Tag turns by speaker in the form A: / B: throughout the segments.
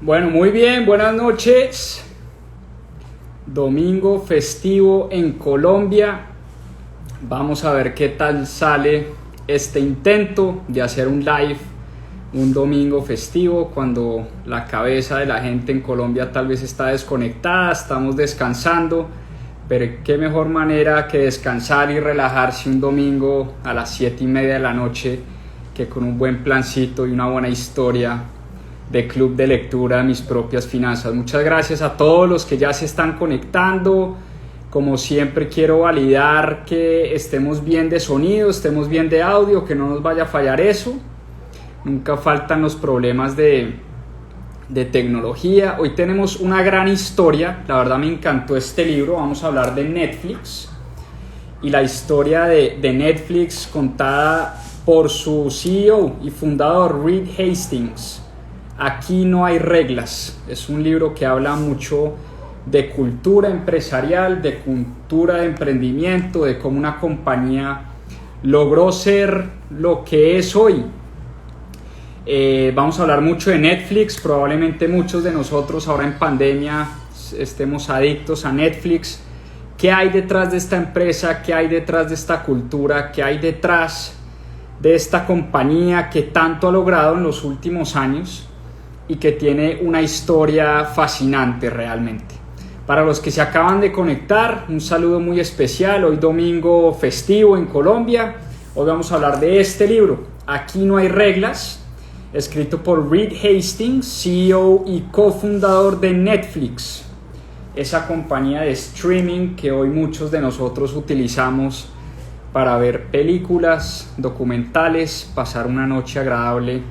A: Bueno, muy bien, buenas noches. Domingo festivo en Colombia. Vamos a ver qué tal sale este intento de hacer un live un domingo festivo cuando la cabeza de la gente en Colombia tal vez está desconectada, estamos descansando, pero qué mejor manera que descansar y relajarse un domingo a las 7:30 de la noche que con un buen plancito y una buena historia de club de lectura de Mis Propias Finanzas. Muchas gracias a todos los que ya se están conectando. Como siempre quiero validar que estemos bien de sonido, estemos bien de audio, que no nos vaya a fallar eso. Nunca faltan los problemas de tecnología. Hoy tenemos una gran historia, la verdad me encantó este libro. Vamos a hablar de Netflix y la historia de Netflix contada por su CEO y fundador Reed Hastings. Aquí no hay reglas. Es un libro que habla mucho de cultura empresarial, de cultura de emprendimiento, de cómo una compañía logró ser lo que es hoy. Vamos a hablar mucho de Netflix. Probablemente muchos de nosotros ahora en pandemia estemos adictos a Netflix. ¿Qué hay detrás de esta empresa? ¿Qué hay detrás de esta cultura? ¿Qué hay detrás de esta compañía que tanto ha logrado en los últimos años y que tiene una historia fascinante realmente? Para los que se acaban de conectar, un saludo muy especial. Hoy domingo festivo en Colombia. Hoy vamos a hablar de este libro, Aquí no hay reglas, escrito por Reed Hastings, CEO y cofundador de Netflix, esa compañía de streaming que hoy muchos de nosotros utilizamos para ver películas, documentales, pasar una noche agradable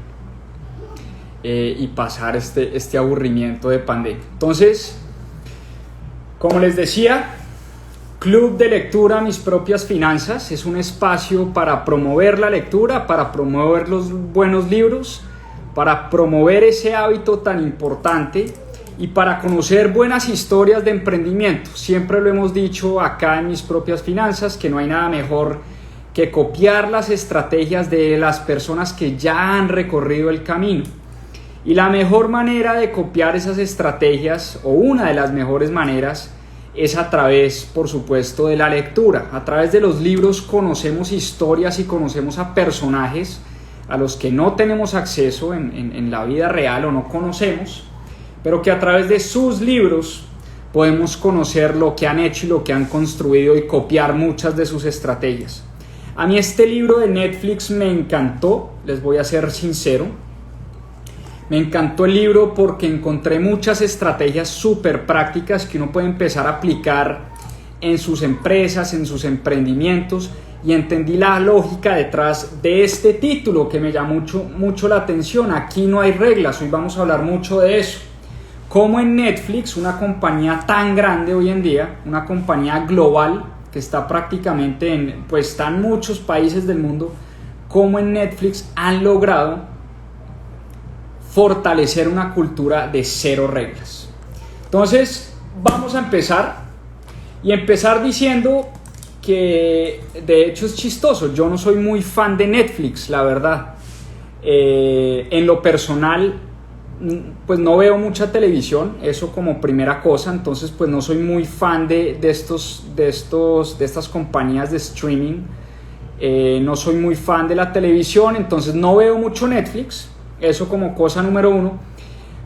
A: y pasar este aburrimiento de pandemia. Entonces, como les decía, Club de Lectura Mis Propias Finanzas es un espacio para promover la lectura, para promover los buenos libros, para promover ese hábito tan importante y para conocer buenas historias de emprendimiento. Siempre lo hemos dicho acá en Mis Propias Finanzas, que no hay nada mejor que copiar las estrategias de las personas que ya han recorrido el camino. Y la mejor manera de copiar esas estrategias, o una de las mejores maneras, es a través, por supuesto, de la lectura. A través de los libros conocemos historias y conocemos a personajes a los que no tenemos acceso en la vida real o no conocemos, pero que a través de sus libros podemos conocer lo que han hecho y lo que han construido y copiar muchas de sus estrategias. A mí este libro de Netflix me encantó, les voy a ser sincero. Me encantó el libro porque encontré muchas estrategias súper prácticas que uno puede empezar a aplicar en sus empresas, en sus emprendimientos, y entendí la lógica detrás de este título que me llamó mucho la atención. Aquí no hay reglas. Hoy vamos a hablar mucho de eso. Cómo en Netflix, una compañía tan grande hoy en día, una compañía global que está prácticamente está en muchos países del mundo, cómo en Netflix han logrado fortalecer una cultura de cero reglas. Entonces vamos a empezar diciendo que de hecho es chistoso. Yo no soy muy fan de Netflix, la verdad. En lo personal, pues no veo mucha televisión, eso como primera cosa. Entonces pues no soy muy fan de estas compañías de streaming. No soy muy fan de la televisión, entonces no veo mucho Netflix. Eso como cosa número uno.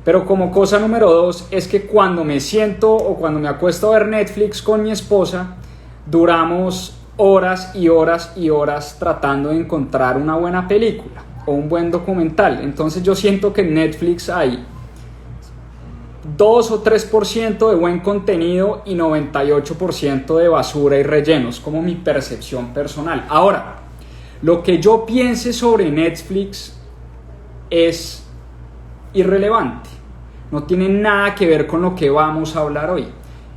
A: Pero como cosa número dos es que cuando me siento o cuando me acuesto a ver Netflix con mi esposa, duramos horas y horas y horas tratando de encontrar una buena película o un buen documental. Entonces yo siento que en Netflix hay 2 o 3% de buen contenido y 98% de basura y rellenos, como mi percepción personal. Ahora, lo que yo piense sobre Netflix es irrelevante, no tiene nada que ver con lo que vamos a hablar hoy.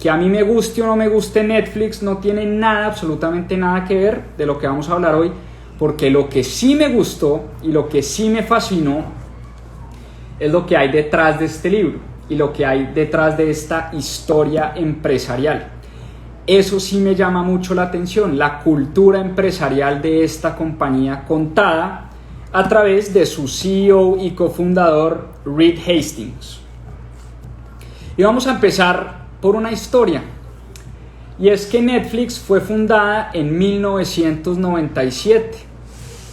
A: Que a mí me guste o no me guste Netflix no tiene nada, absolutamente nada que ver de lo que vamos a hablar hoy, porque lo que sí me gustó y lo que sí me fascinó es lo que hay detrás de este libro y lo que hay detrás de esta historia empresarial. Eso sí me llama mucho la atención, la cultura empresarial de esta compañía contada a través de su CEO y cofundador Reed Hastings. Y vamos a empezar por una historia. Y es que Netflix fue fundada en 1997.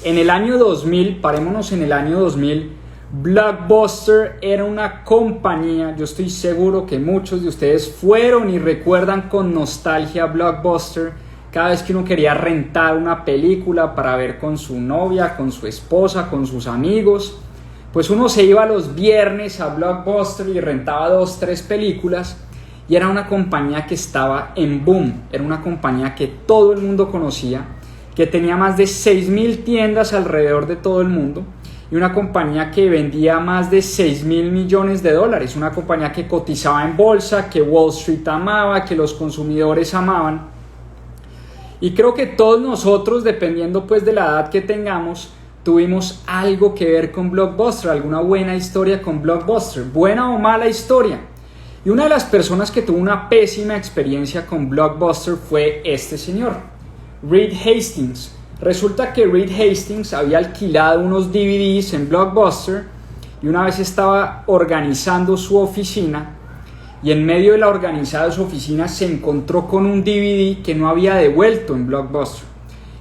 A: En el año 2000, parémonos en el año 2000, Blockbuster era una compañía, yo estoy seguro que muchos de ustedes fueron y recuerdan con nostalgia Blockbuster cada vez que uno quería rentar una película para ver con su novia, con su esposa, con sus amigos. Pues uno se iba los viernes a Blockbuster y rentaba 2, 3 películas y era una compañía que estaba en boom, era una compañía que todo el mundo conocía, que tenía más de 6.000 tiendas alrededor de todo el mundo y una compañía que vendía más de 6.000 millones de dólares, una compañía que cotizaba en bolsa, que Wall Street amaba, que los consumidores amaban. Y creo que todos nosotros, dependiendo pues de la edad que tengamos, tuvimos algo que ver con Blockbuster, alguna buena historia con Blockbuster, buena o mala historia. Y una de las personas que tuvo una pésima experiencia con Blockbuster fue este señor, Reed Hastings. Resulta que Reed Hastings había alquilado unos DVDs en Blockbuster y una vez estaba organizando su oficina y en medio de la organizada de su oficina se encontró con un DVD que no había devuelto en Blockbuster.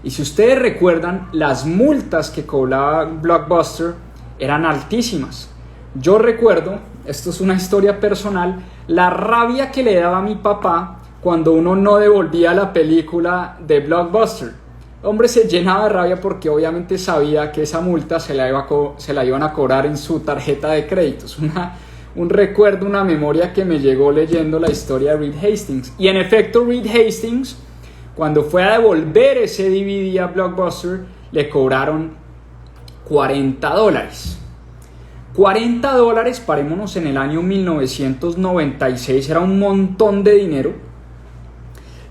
A: Y si ustedes recuerdan, las multas que cobraba Blockbuster eran altísimas. Yo recuerdo, esto es una historia personal, la rabia que le daba a mi papá cuando uno no devolvía la película de Blockbuster. Hombre, se llenaba de rabia porque obviamente sabía que esa multa se la iban a cobrar en su tarjeta de créditos. Un recuerdo, una memoria que me llegó leyendo la historia de Reed Hastings. Y en efecto, Reed Hastings, cuando fue a devolver ese DVD a Blockbuster, le cobraron $40. $40, parémonos en el año 1996, era un montón de dinero.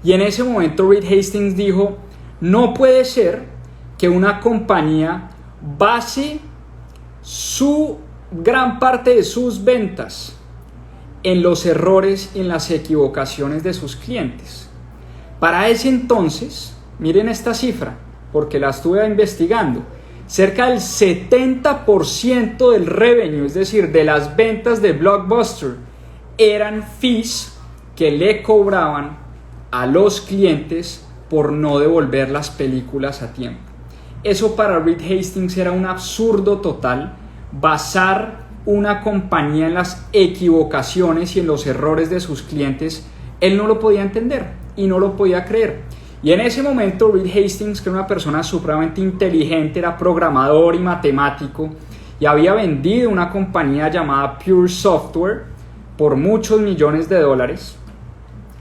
A: Y en ese momento Reed Hastings dijo, no puede ser que una compañía base su gran parte de sus ventas en los errores y en las equivocaciones de sus clientes. Para ese entonces, miren esta cifra, porque la estuve investigando, cerca del 70% del revenue, es decir, de las ventas de Blockbuster, eran fees que le cobraban a los clientes por no devolver las películas a tiempo. Eso para Reed Hastings era un absurdo total, basar una compañía en las equivocaciones y en los errores de sus clientes. Él no lo podía entender y no lo podía creer. Y en ese momento Reed Hastings, que era una persona supremamente inteligente, era programador y matemático y había vendido una compañía llamada Pure Software por muchos millones de dólares,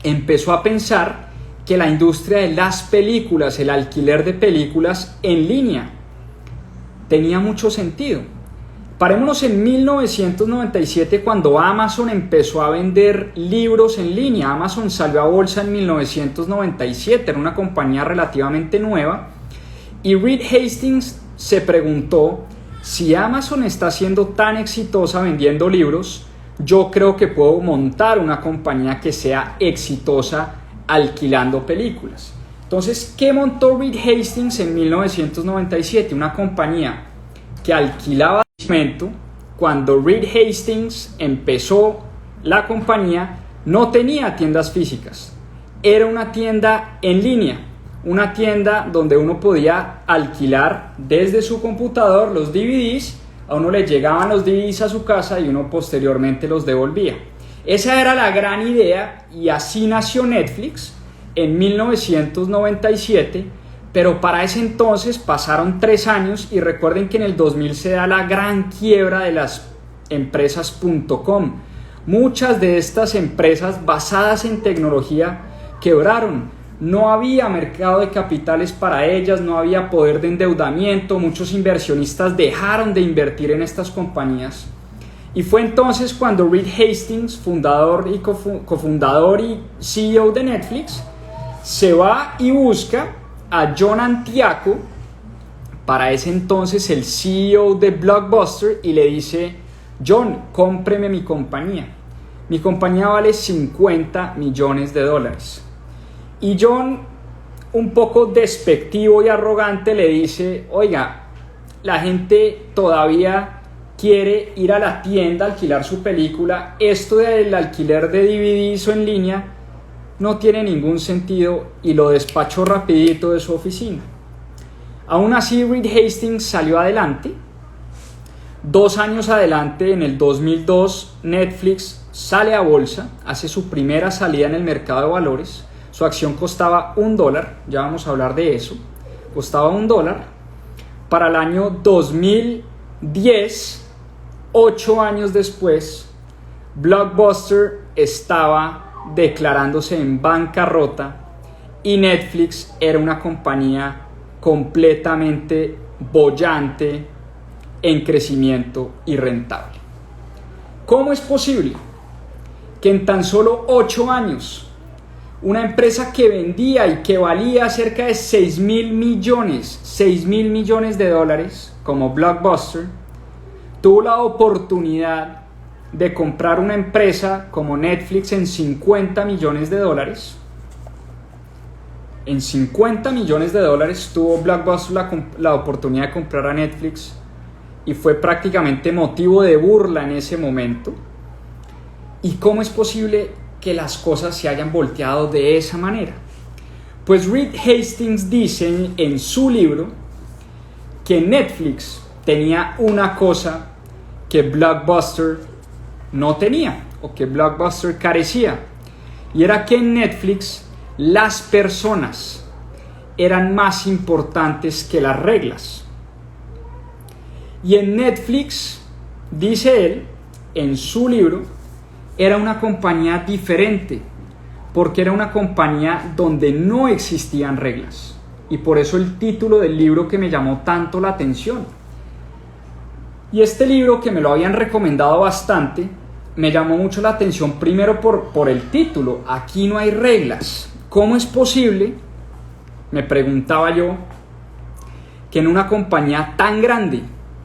A: empezó a pensar que la industria de las películas, el alquiler de películas en línea, tenía mucho sentido. Parémonos en 1997 cuando Amazon empezó a vender libros en línea. Amazon salió a bolsa en 1997, era una compañía relativamente nueva. Y Reed Hastings se preguntó, si Amazon está siendo tan exitosa vendiendo libros, yo creo que puedo montar una compañía que sea exitosa alquilando películas. Entonces, ¿qué montó Reed Hastings en 1997? Una compañía que alquilaba. Cuando Reed Hastings empezó la compañía, no tenía tiendas físicas. Era una tienda en línea, una tienda donde uno podía alquilar desde su computador los DVDs. A uno le llegaban los DVDs a su casa y uno posteriormente los devolvía. Esa era la gran idea y así nació Netflix en 1997, pero para ese entonces pasaron 3 años y recuerden que en el 2000 se da la gran quiebra de las empresas .com. Muchas de estas empresas basadas en tecnología quebraron. No había mercado de capitales para ellas, no había poder de endeudamiento, muchos inversionistas dejaron de invertir en estas compañías. Y fue entonces cuando Reed Hastings, fundador y cofundador y CEO de Netflix, se va y busca a John Antioco, para ese entonces el CEO de Blockbuster, y le dice, John, cómpreme mi compañía. Mi compañía vale $50 millones. Y John, un poco despectivo y arrogante, le dice, oiga, la gente todavía quiere ir a la tienda a alquilar su película, esto del alquiler de DVDs o en línea no tiene ningún sentido y lo despachó rapidito de su oficina. Aún así, Reed Hastings salió adelante. 2 años adelante, en el 2002, Netflix sale a bolsa, hace su primera salida en el mercado de valores. Su acción costaba $1, ya vamos a hablar de eso, costaba $1. Para el año 2010, 8 años después, Blockbuster estaba declarándose en bancarrota y Netflix era una compañía completamente boyante, en crecimiento y rentable. ¿Cómo es posible que en tan solo 8 años una empresa que vendía y que valía cerca de 6.000 millones de dólares como Blockbuster tuvo la oportunidad de comprar una empresa como Netflix en 50 millones de dólares? En 50 millones de dólares tuvo Blockbuster la oportunidad de comprar a Netflix y fue prácticamente motivo de burla en ese momento. ¿Y cómo es posible que las cosas se hayan volteado de esa manera? Pues Reed Hastings dice en su libro que Netflix tenía una cosa que Blockbuster no tenía o que Blockbuster carecía, y era que en Netflix las personas eran más importantes que las reglas. Y en Netflix, dice él, en su libro, era una compañía diferente, porque era una compañía donde no existían reglas. Y por eso el título del libro que me llamó tanto la atención. Y este libro, que me lo habían recomendado bastante, me llamó mucho la atención primero por el título. Aquí no hay reglas. ¿Cómo es posible, me preguntaba yo, que en una compañía tan grande,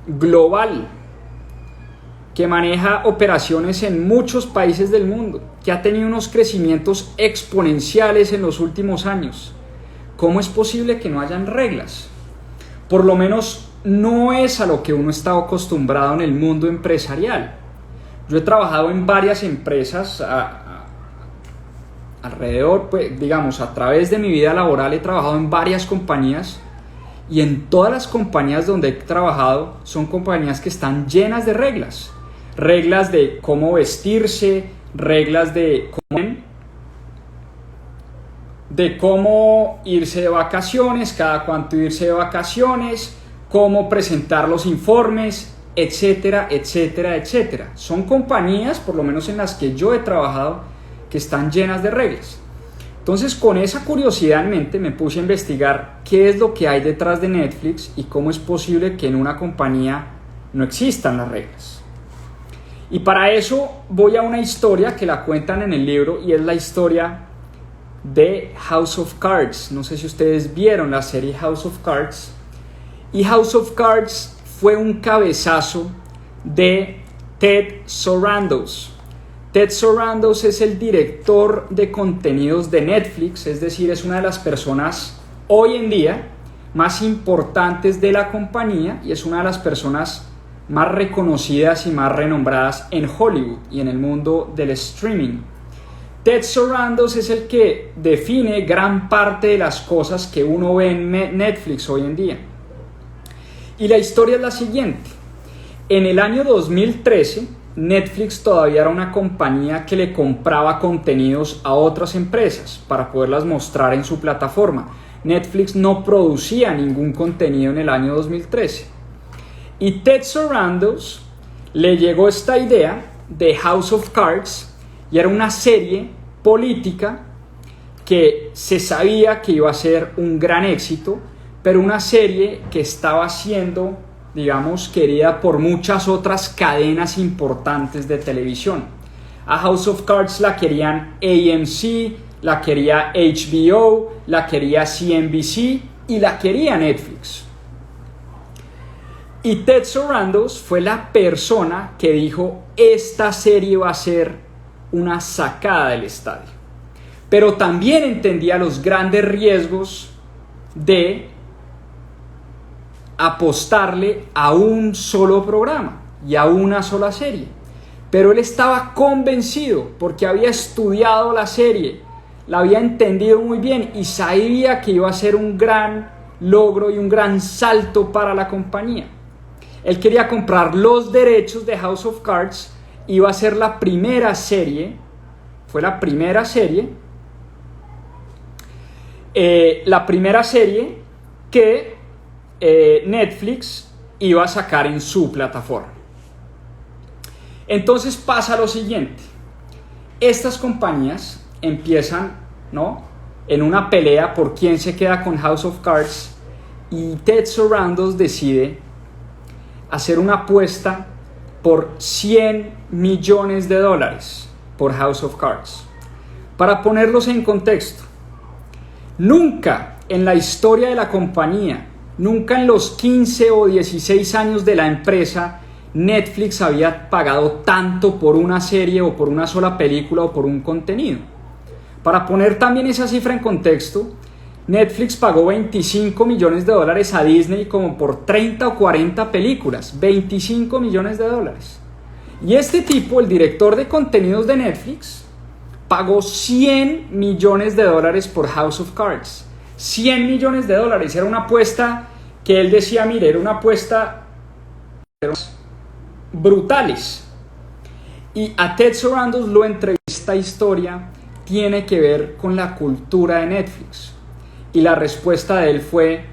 A: global, que maneja operaciones en muchos países del mundo, que ha tenido unos crecimientos exponenciales en los últimos años, cómo es posible que no hayan reglas? Por lo menos no es a lo que uno está acostumbrado en el mundo empresarial. Yo he trabajado en varias empresas alrededor, pues, digamos, a través de mi vida laboral he trabajado en varias compañías. Y en todas las compañías donde he trabajado son compañías que están llenas de reglas. Reglas de cómo vestirse, reglas de cómo irse de vacaciones, cada cuánto irse de vacaciones, cómo presentar los informes, etcétera, etcétera, etcétera. Son compañías, por lo menos en las que yo he trabajado, que están llenas de reglas. Entonces, con esa curiosidad en mente, me puse a investigar qué es lo que hay detrás de Netflix y cómo es posible que en una compañía no existan las reglas. Y para eso voy a una historia que la cuentan en el libro, y es la historia de House of Cards. No sé si ustedes vieron la serie House of Cards. Y House of Cards fue un cabezazo de Ted Sarandos. Ted Sarandos es el director de contenidos de Netflix, es decir, es una de las personas hoy en día más importantes de la compañía y es una de las personas más reconocidas y más renombradas en Hollywood y en el mundo del streaming. Ted Sarandos es el que define gran parte de las cosas que uno ve en Netflix hoy en día. Y la historia es la siguiente. En el año 2013, Netflix todavía era una compañía que le compraba contenidos a otras empresas para poderlas mostrar en su plataforma. Netflix no producía ningún contenido en el año 2013. Y Ted Sarandos le llegó esta idea de House of Cards, y era una serie política que se sabía que iba a ser un gran éxito, pero una serie que estaba siendo, digamos, querida por muchas otras cadenas importantes de televisión. A House of Cards la querían AMC, la quería HBO, la quería CNBC y la quería Netflix. Y Ted Sarandos fue la persona que dijo: esta serie va a ser una sacada del estadio. Pero también entendía los grandes riesgos de apostarle a un solo programa. y a una sola serie. Pero él estaba convencido porque había estudiado la serie, la había entendido muy bien y sabía que iba a ser un gran logro y un gran salto para la compañía. Él quería comprar los derechos de House of Cards, iba a ser la primera serie, fue la primera serie que Netflix iba a sacar en su plataforma. Entonces pasa lo siguiente, estas compañías empiezan, ¿no?, en una pelea por quién se queda con House of Cards y Ted Sarandos decide hacer una apuesta por $100 millones por House of Cards. Para ponerlos en contexto, nunca en la historia de la compañía, nunca en los 15 o 16 años de la empresa, Netflix había pagado tanto por una serie o por una sola película o por un contenido. Para poner también esa cifra en contexto, Netflix pagó $25 millones a Disney como por 30 o 40 películas, $25 millones. Y este tipo, el director de contenidos de Netflix, pagó $100 millones por House of Cards. $100 millones, era una apuesta que él decía, mire, era una apuesta brutales. Y a Ted Sarandos lo entrevista. Esta historia tiene que ver con la cultura de Netflix. Y la respuesta de él fue,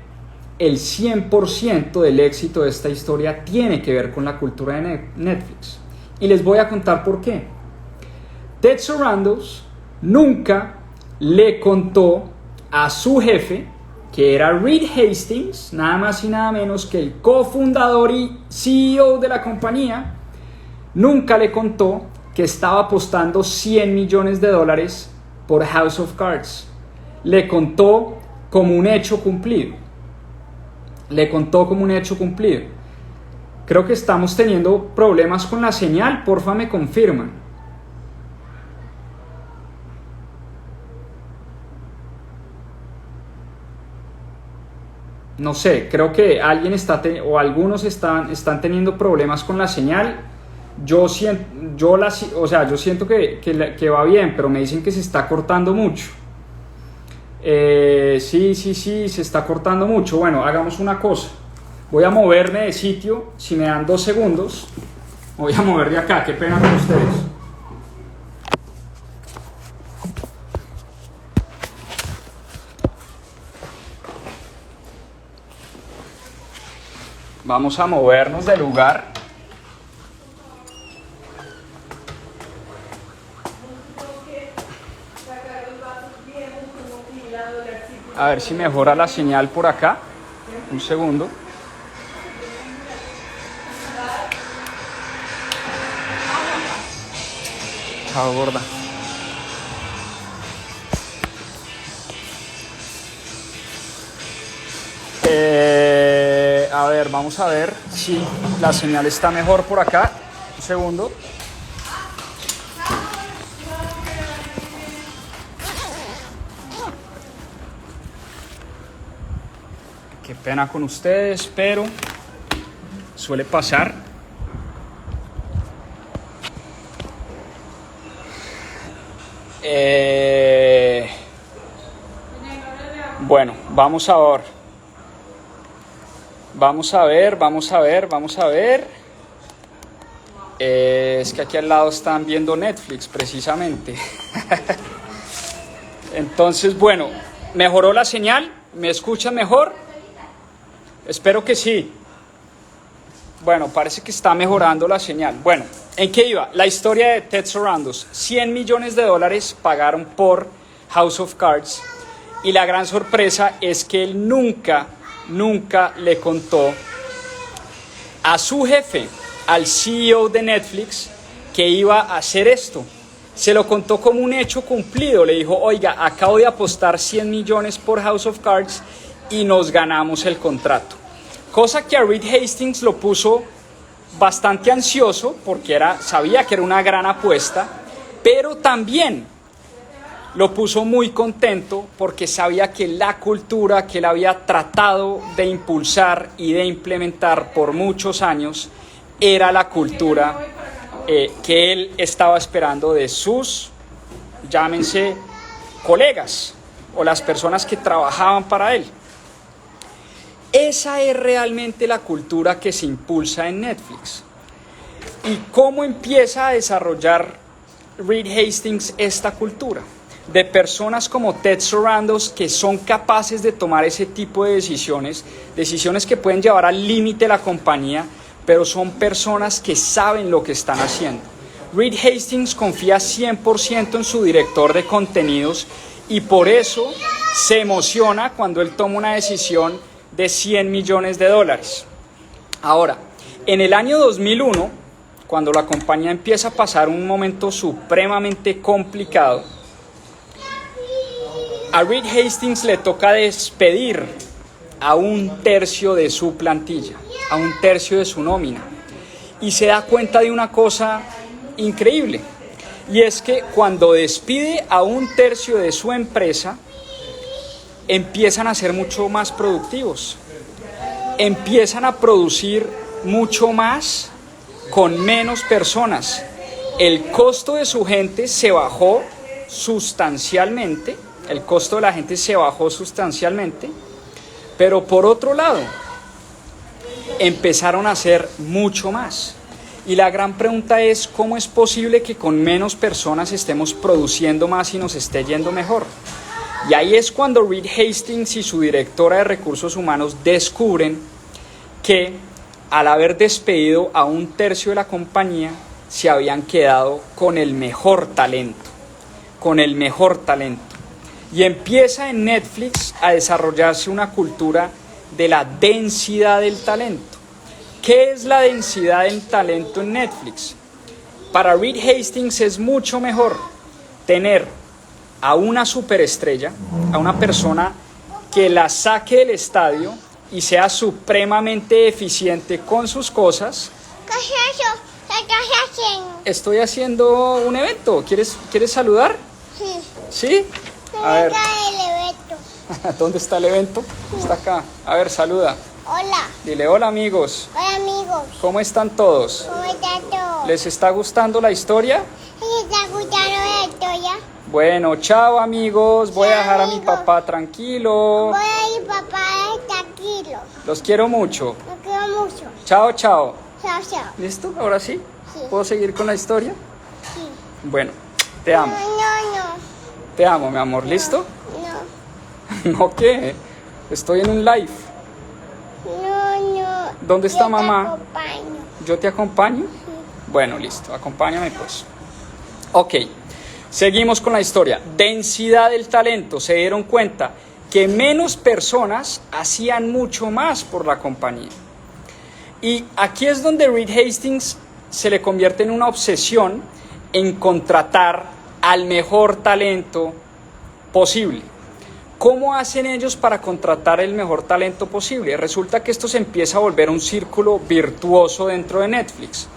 A: el 100% del éxito de esta historia tiene que ver con la cultura de Netflix. Y les voy a contar por qué. Ted Sarandos nunca le contó a su jefe, que era Reed Hastings, nada más y nada menos que el cofundador y CEO de la compañía, nunca le contó que estaba apostando $100 millones por House of Cards. Le contó como un hecho cumplido. Creo que estamos teniendo problemas con la señal, porfa me confirman. No sé, creo que alguien o algunos están teniendo problemas con la señal. Yo siento que va bien, pero me dicen que se está cortando mucho. Sí, se está cortando mucho. Bueno, hagamos una cosa. Voy a moverme de sitio, si me dan 2 segundos. Voy a mover de acá, qué pena con ustedes. Vamos a movernos de lugar. A ver si mejora la señal por acá. Un segundo. Chao, gorda. A ver, vamos a ver si la señal está mejor por acá. Un segundo. Qué pena con ustedes, pero suele pasar. Bueno, vamos a ver. Es que aquí al lado están viendo Netflix, precisamente. Entonces, bueno, ¿mejoró la señal? ¿Me escuchan mejor? Espero que sí. Bueno, parece que está mejorando la señal. Bueno, ¿en qué iba? La historia de Ted Sarandos. $100 millones pagaron por House of Cards. Y la gran sorpresa es que él nunca le contó a su jefe, al CEO de Netflix, que iba a hacer esto. Se lo contó como un hecho cumplido. Le dijo, oiga, acabo de apostar $100 millones por House of Cards y nos ganamos el contrato. Cosa que a Reed Hastings lo puso bastante ansioso porque sabía que era una gran apuesta, pero también lo puso muy contento porque sabía que la cultura que él había tratado de impulsar y de implementar por muchos años era la cultura que él estaba esperando de sus, llámense, colegas o las personas que trabajaban para él. Esa es realmente la cultura que se impulsa en Netflix. ¿Y cómo empieza a desarrollar Reed Hastings esta cultura? De personas como Ted Sarandos, que son capaces de tomar ese tipo de decisiones que pueden llevar al límite la compañía, pero son personas que saben lo que están haciendo. Reed Hastings confía 100% en su director de contenidos y por eso se emociona cuando él toma una decisión de $100 millones. Ahora, en el año 2001, cuando la compañía empieza a pasar un momento supremamente complicado, a Reed Hastings le toca despedir a 1/3 de su plantilla, a 1/3 de su nómina. Y se da cuenta de una cosa increíble, y es que cuando despide a 1/3 de su empresa, empiezan a ser mucho más productivos, empiezan a producir mucho más con menos personas. El costo de su gente se bajó sustancialmente, el costo de la gente se bajó sustancialmente, pero por otro lado, empezaron a hacer mucho más. Y la gran pregunta es, ¿cómo es posible que con menos personas estemos produciendo más y nos esté yendo mejor? Y ahí es cuando Reed Hastings y su directora de recursos humanos descubren que al haber despedido a 1/3 de la compañía, se habían quedado con el mejor talento, Y empieza en Netflix a desarrollarse una cultura de la densidad del talento. ¿Qué es la densidad del talento en Netflix? Para Reed Hastings es mucho mejor tener a una superestrella, a una persona que la saque del estadio y sea supremamente eficiente con sus cosas.
B: ¿Qué es eso? ¿Qué estás haciendo?
A: Estoy haciendo un evento. ¿Quieres saludar?
B: Sí.
A: ¿Sí? A ver.
B: ¿Dónde está el evento?
A: ¿Dónde está el evento? Está acá. A ver, saluda.
B: Hola.
A: Dile hola, amigos.
B: Hola, amigos.
A: ¿Cómo están todos?
B: ¿Cómo está todo?
A: ¿Les está gustando la historia?
B: ¿Les está gustando esto ya?
A: Bueno, chao, amigos. Voy a dejar a mi
B: amigos.
A: papá tranquilo.
B: Voy a ir, papá, tranquilo.
A: Los quiero mucho.
B: Lo quiero mucho.
A: Chao, chao.
B: Chao, chao.
A: ¿Listo? ¿Ahora sí?
B: Sí.
A: ¿Puedo seguir con la historia?
B: Sí.
A: Bueno, te amo.
B: No.
A: Te amo, mi amor. ¿Listo?
B: No.
A: ¿No qué? Estoy en un live.
B: No.
A: ¿Dónde está
B: Yo te
A: mamá?
B: acompaño.
A: ¿Yo te acompaño? Bueno, listo. Acompáñame, pues. Ok. Seguimos con la historia. Densidad del talento. Se dieron cuenta que menos personas hacían mucho más por la compañía. Y aquí es donde Reed Hastings se le convierte en una obsesión en contratar al mejor talento posible. ¿Cómo hacen ellos para contratar el mejor talento posible? Resulta que esto se empieza a volver un círculo virtuoso dentro de Netflix,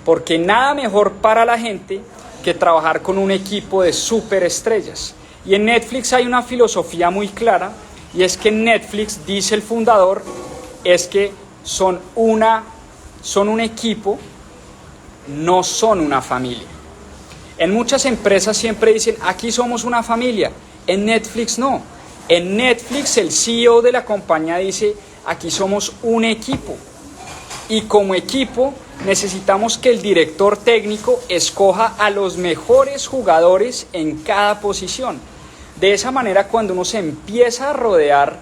A: porque nada mejor para la gente que trabajar con un equipo de superestrellas. Y en Netflix hay una filosofía muy clara, y es que en Netflix, dice el fundador, es que son un equipo, no son una familia. En muchas empresas siempre dicen, aquí somos una familia. En Netflix no. En Netflix el CEO de la compañía dice, aquí somos un equipo. Y como equipo necesitamos que el director técnico escoja a los mejores jugadores en cada posición. De esa manera, cuando uno se empieza a rodear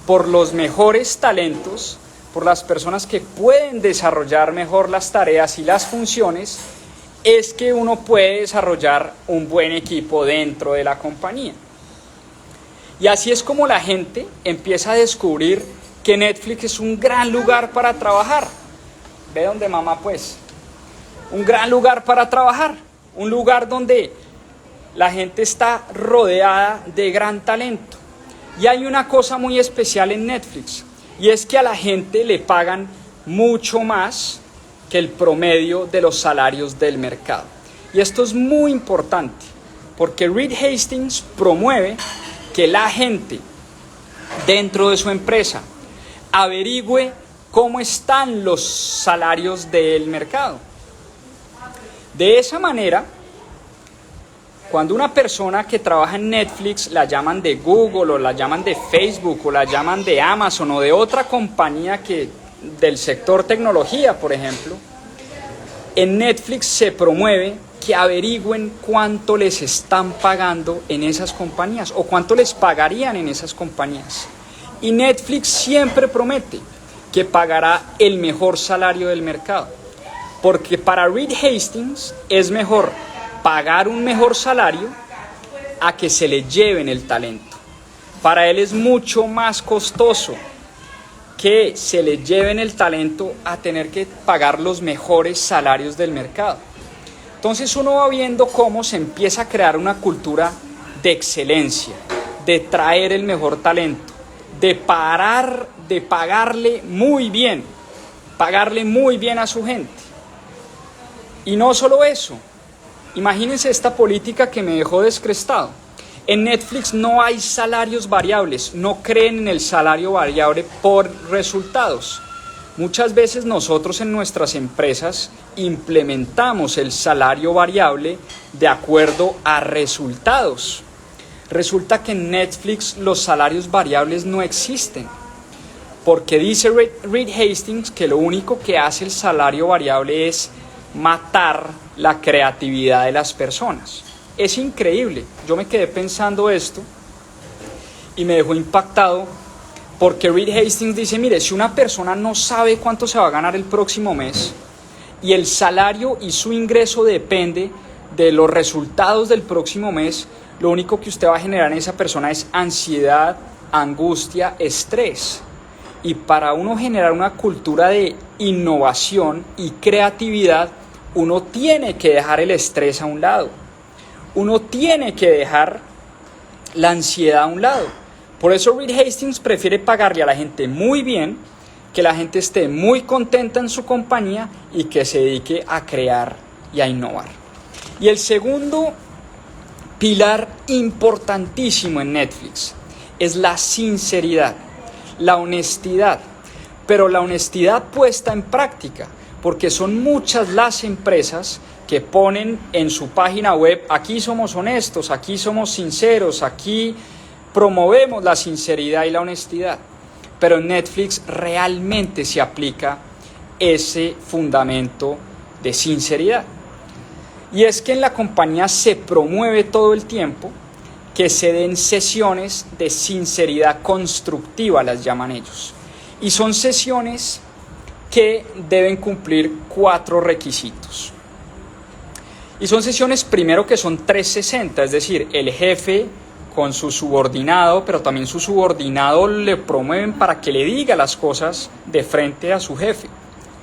A: por los mejores talentos, por las personas que pueden desarrollar mejor las tareas y las funciones, es que uno puede desarrollar un buen equipo dentro de la compañía. Y así es como la gente empieza a descubrir que Netflix es un gran lugar para trabajar. Ve donde mamá, pues. Un gran lugar para trabajar. Un lugar donde la gente está rodeada de gran talento. Y hay una cosa muy especial en Netflix, y es que a la gente le pagan mucho más que el promedio de los salarios del mercado. Y esto es muy importante, porque Reed Hastings promueve que la gente dentro de su empresa averigüe cómo están los salarios del mercado. De esa manera, cuando una persona que trabaja en Netflix la llaman de Google o la llaman de Facebook o la llaman de Amazon o de otra compañía del sector tecnología, por ejemplo, en Netflix se promueve que averigüen cuánto les están pagando en esas compañías o cuánto les pagarían en esas compañías. Y Netflix siempre promete que pagará el mejor salario del mercado. Porque para Reed Hastings es mejor pagar un mejor salario a que se le lleven el talento. Para él es mucho más costoso que se le lleven el talento a tener que pagar los mejores salarios del mercado. Entonces uno va viendo cómo se empieza a crear una cultura de excelencia, de traer el mejor talento, de pagarle muy bien a su gente. Y no solo eso, imagínense esta política que me dejó descrestado. En Netflix no hay salarios variables, no creen en el salario variable por resultados. Muchas veces nosotros en nuestras empresas implementamos el salario variable de acuerdo a resultados. Resulta que en Netflix los salarios variables no existen, porque dice Reed Hastings que lo único que hace el salario variable es matar la creatividad de las personas. Es increíble, yo me quedé pensando esto y me dejó impactado, porque Reed Hastings dice, mire, si una persona no sabe cuánto se va a ganar el próximo mes y el salario y su ingreso depende de los resultados del próximo mes, lo único que usted va a generar en esa persona es ansiedad, angustia, estrés. Y para uno generar una cultura de innovación y creatividad, uno tiene que dejar el estrés a un lado. Uno tiene que dejar la ansiedad a un lado. Por eso Reed Hastings prefiere pagarle a la gente muy bien, que la gente esté muy contenta en su compañía y que se dedique a crear y a innovar. Y el segundo pilar importantísimo en Netflix es la sinceridad, la honestidad, pero la honestidad puesta en práctica, porque son muchas las empresas que ponen en su página web, aquí somos honestos, aquí somos sinceros, aquí promovemos la sinceridad y la honestidad. Pero en Netflix realmente se aplica ese fundamento de sinceridad. Y es que en la compañía se promueve todo el tiempo que se den sesiones de sinceridad constructiva, las llaman ellos. Y son sesiones que deben cumplir 4 requisitos. Y son sesiones primero que son 360, es decir, el jefe con su subordinado, pero también su subordinado le promueven para que le diga las cosas de frente a su jefe.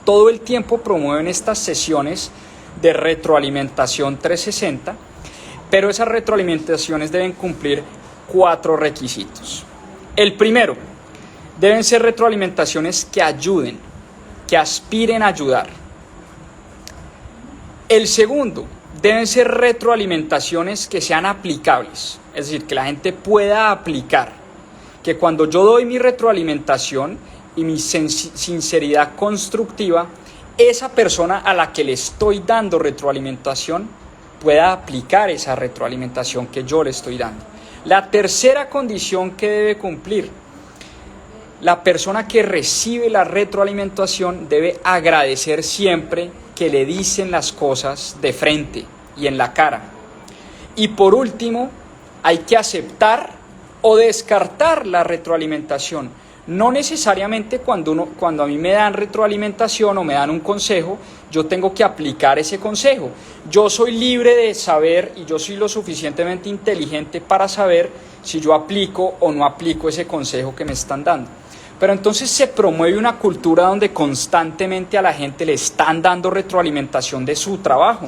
A: Todo el tiempo promueven estas sesiones de retroalimentación 360, pero esas retroalimentaciones deben cumplir 4 requisitos. El primero, deben ser retroalimentaciones que ayuden, que aspiren a ayudar. El segundo, deben ser retroalimentaciones que sean aplicables, es decir, que la gente pueda aplicar, que cuando yo doy mi retroalimentación y mi sinceridad constructiva, esa persona a la que le estoy dando retroalimentación pueda aplicar esa retroalimentación que yo le estoy dando. La tercera condición que debe cumplir: la persona que recibe la retroalimentación debe agradecer siempre que le dicen las cosas de frente y en la cara. Y por último, hay que aceptar o descartar la retroalimentación. No necesariamente cuando a mí me dan retroalimentación o me dan un consejo, yo tengo que aplicar ese consejo. Yo soy libre de saber y yo soy lo suficientemente inteligente para saber si yo aplico o no aplico ese consejo que me están dando. Pero entonces se promueve una cultura donde constantemente a la gente le están dando retroalimentación de su trabajo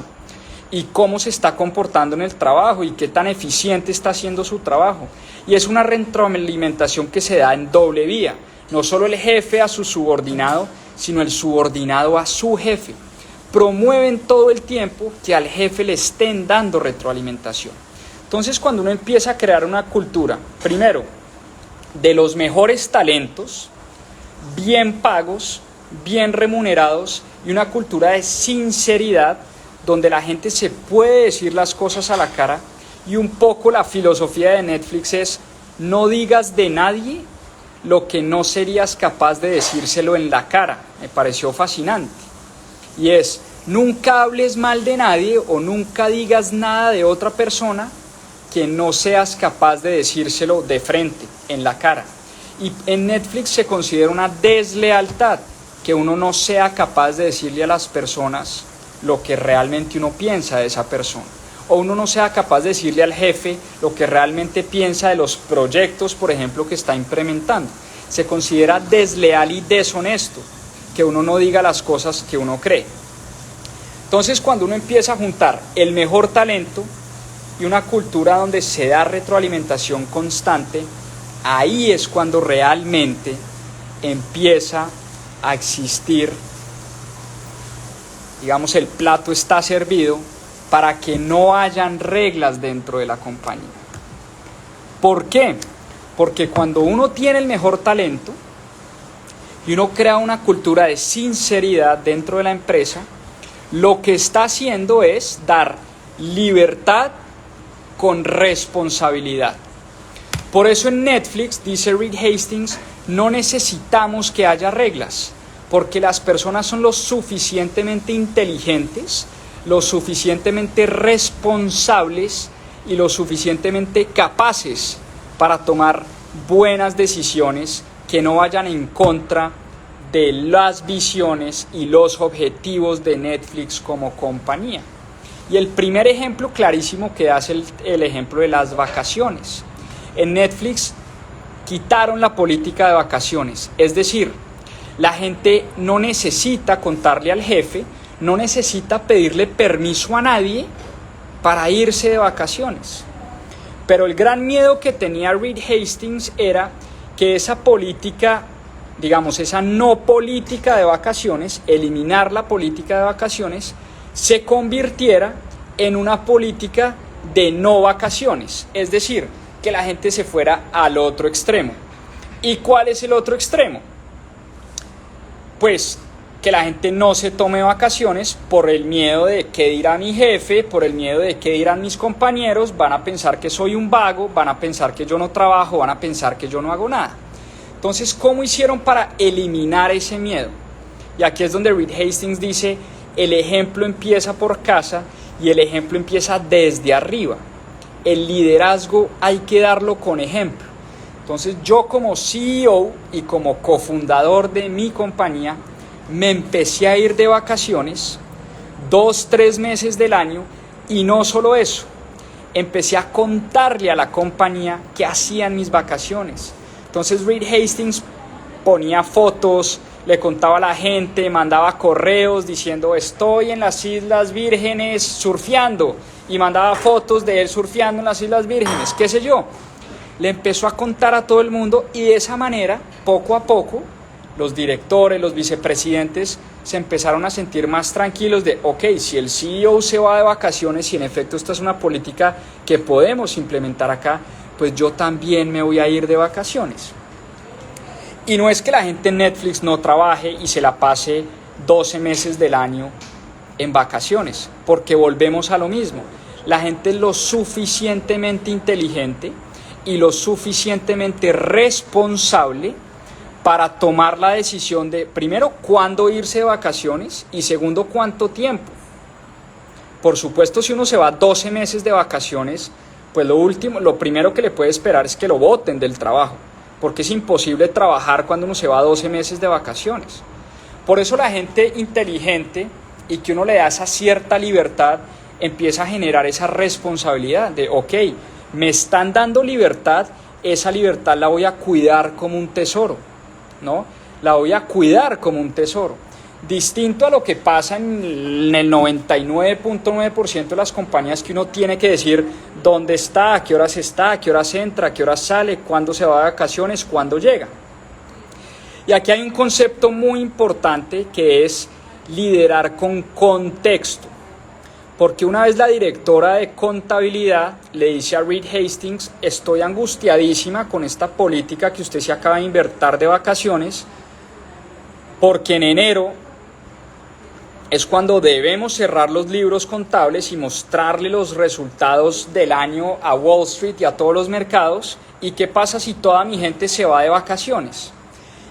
A: y cómo se está comportando en el trabajo y qué tan eficiente está haciendo su trabajo. Y es una retroalimentación que se da en doble vía, no solo el jefe a su subordinado, sino el subordinado a su jefe. Promueven todo el tiempo que al jefe le estén dando retroalimentación. Entonces, cuando uno empieza a crear una cultura, primero, de los mejores talentos, bien pagos bien remunerados y una cultura de sinceridad donde la gente se puede decir las cosas a la cara. Y un poco la filosofía de Netflix es: no digas de nadie lo que no serías capaz de decírselo en la cara. Me pareció fascinante. Y es: nunca hables mal de nadie o nunca digas nada de otra persona que no seas capaz de decírselo de frente, en la cara. Y en Netflix se considera una deslealtad que uno no sea capaz de decirle a las personas lo que realmente uno piensa de esa persona. O uno no sea capaz de decirle al jefe lo que realmente piensa de los proyectos, por ejemplo, que está implementando. Se considera desleal y deshonesto que uno no diga las cosas que uno cree. Entonces, cuando uno empieza a juntar el mejor talento y una cultura donde se da retroalimentación constante, ahí es cuando realmente empieza a existir, digamos, el plato está servido para que no hayan reglas dentro de la compañía. ¿Por qué? Porque cuando uno tiene el mejor talento y uno crea una cultura de sinceridad dentro de la empresa, lo que está haciendo es dar libertad con responsabilidad. Por eso en Netflix, dice Reed Hastings, no necesitamos que haya reglas, porque las personas son lo suficientemente inteligentes, lo suficientemente responsables y lo suficientemente capaces para tomar buenas decisiones que no vayan en contra de las visiones y los objetivos de Netflix como compañía. Y el primer ejemplo clarísimo que da es el ejemplo de las vacaciones. En Netflix quitaron la política de vacaciones, es decir, la gente no necesita contarle al jefe, no necesita pedirle permiso a nadie para irse de vacaciones. Pero el gran miedo que tenía Reed Hastings era que esa política, digamos, esa no política de vacaciones, eliminar la política de vacaciones, se convirtiera en una política de no vacaciones. Es decir, que la gente se fuera al otro extremo. ¿Y cuál es el otro extremo? Pues que la gente no se tome vacaciones por el miedo de qué dirá mi jefe, por el miedo de qué dirán mis compañeros, van a pensar que soy un vago, van a pensar que yo no trabajo, van a pensar que yo no hago nada. Entonces, ¿cómo hicieron para eliminar ese miedo? Y aquí es donde Reed Hastings dice, el ejemplo empieza por casa y el ejemplo empieza desde arriba. El liderazgo hay que darlo con ejemplo. Entonces, yo como CEO y como cofundador de mi compañía, me empecé a ir de vacaciones 2-3 meses del año y no solo eso, empecé a contarle a la compañía qué hacían mis vacaciones. Entonces Reed Hastings ponía fotos, le contaba a la gente, mandaba correos diciendo estoy en las Islas Vírgenes surfeando y mandaba fotos de él surfeando en las Islas Vírgenes, qué sé yo. Le empezó a contar a todo el mundo y de esa manera, poco a poco, los directores, los vicepresidentes se empezaron a sentir más tranquilos de, ok, si el CEO se va de vacaciones y en efecto esta es una política que podemos implementar acá, pues yo también me voy a ir de vacaciones. Y no es que la gente en Netflix no trabaje y se la pase 12 meses del año en vacaciones, porque volvemos a lo mismo. La gente es lo suficientemente inteligente y lo suficientemente responsable para tomar la decisión de, primero, cuándo irse de vacaciones y segundo, cuánto tiempo. Por supuesto, si uno se va 12 meses de vacaciones, pues lo primero que le puede esperar es que lo boten del trabajo, porque es imposible trabajar cuando uno se va 12 meses de vacaciones. Por eso la gente inteligente y que uno le da esa cierta libertad, empieza a generar esa responsabilidad de, ok, me están dando libertad, esa libertad la voy a cuidar como un tesoro, ¿no? La voy a cuidar como un tesoro. Distinto a lo que pasa en el 99.9% de las compañías que uno tiene que decir dónde está, a qué horas entra, a qué horas sale, cuándo se va de vacaciones, cuándo llega. Y aquí hay un concepto muy importante que es liderar con contexto. Porque una vez la directora de contabilidad le dice a Reed Hastings, estoy angustiadísima con esta política que usted se acaba de inventar de vacaciones, porque en enero es cuando debemos cerrar los libros contables y mostrarle los resultados del año a Wall Street y a todos los mercados. ¿Y qué pasa si toda mi gente se va de vacaciones?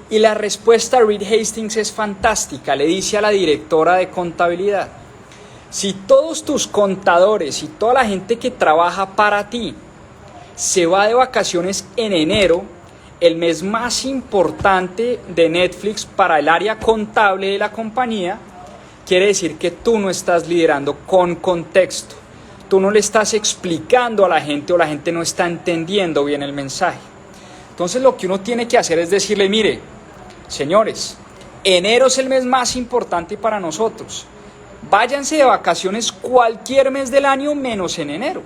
A: Y la respuesta a Reed Hastings es fantástica. Le dice a la directora de contabilidad: si todos tus contadores y toda la gente que trabaja para ti se va de vacaciones en enero, el mes más importante de Netflix para el área contable de la compañía, quiere decir que tú no estás liderando con contexto. Tú no le estás explicando a la gente, o la gente no está entendiendo bien el mensaje. Entonces lo que uno tiene que hacer es decirle: mire, señores, enero es el mes más importante para nosotros. Váyanse de vacaciones cualquier mes del año menos en enero.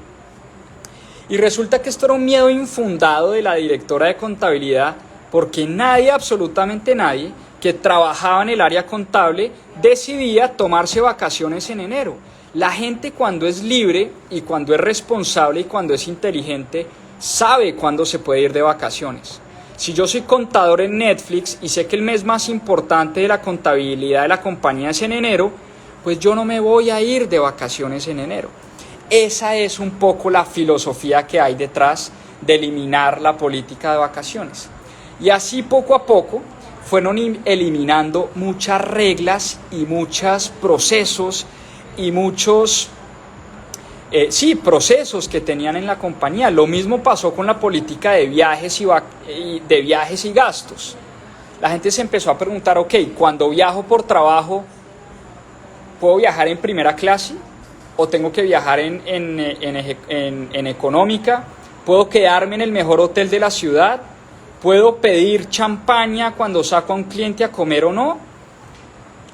A: Y resulta que esto era un miedo infundado de la directora de contabilidad, porque nadie, absolutamente nadie, que trabajaba en el área contable decidía tomarse vacaciones en enero. La gente, cuando es libre y cuando es responsable y cuando es inteligente, sabe cuándo se puede ir de vacaciones. Si yo soy contador en Netflix y sé que el mes más importante de la contabilidad de la compañía es en enero, pues yo no me voy a ir de vacaciones en enero. Esa es un poco la filosofía que hay detrás de eliminar la política de vacaciones. Y así poco a poco fueron eliminando muchas reglas y muchos procesos y muchos procesos que tenían en la compañía. Lo mismo pasó con la política de viajes y gastos. La gente se empezó a preguntar: ok, cuando viajo por trabajo, ¿puedo viajar en primera clase? ¿O tengo que viajar en económica? ¿Puedo quedarme en el mejor hotel de la ciudad? ¿Puedo pedir champaña cuando saco a un cliente a comer o no?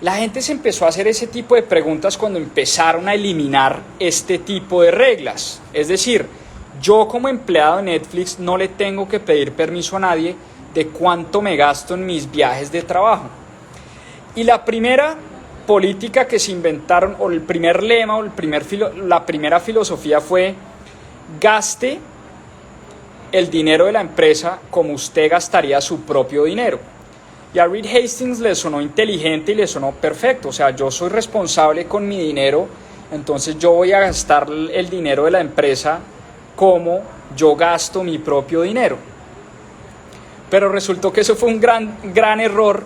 A: La gente se empezó a hacer ese tipo de preguntas cuando empezaron a eliminar este tipo de reglas. Es decir, yo como empleado de Netflix no le tengo que pedir permiso a nadie de cuánto me gasto en mis viajes de trabajo. Y la primera política que se inventaron, o el primer lema, o la primera filosofía fue: gaste el dinero de la empresa como usted gastaría su propio dinero. Y a Reed Hastings le sonó inteligente y le sonó perfecto. O sea, yo soy responsable con mi dinero, entonces yo voy a gastar el dinero de la empresa como yo gasto mi propio dinero. Pero resultó que eso fue un gran error,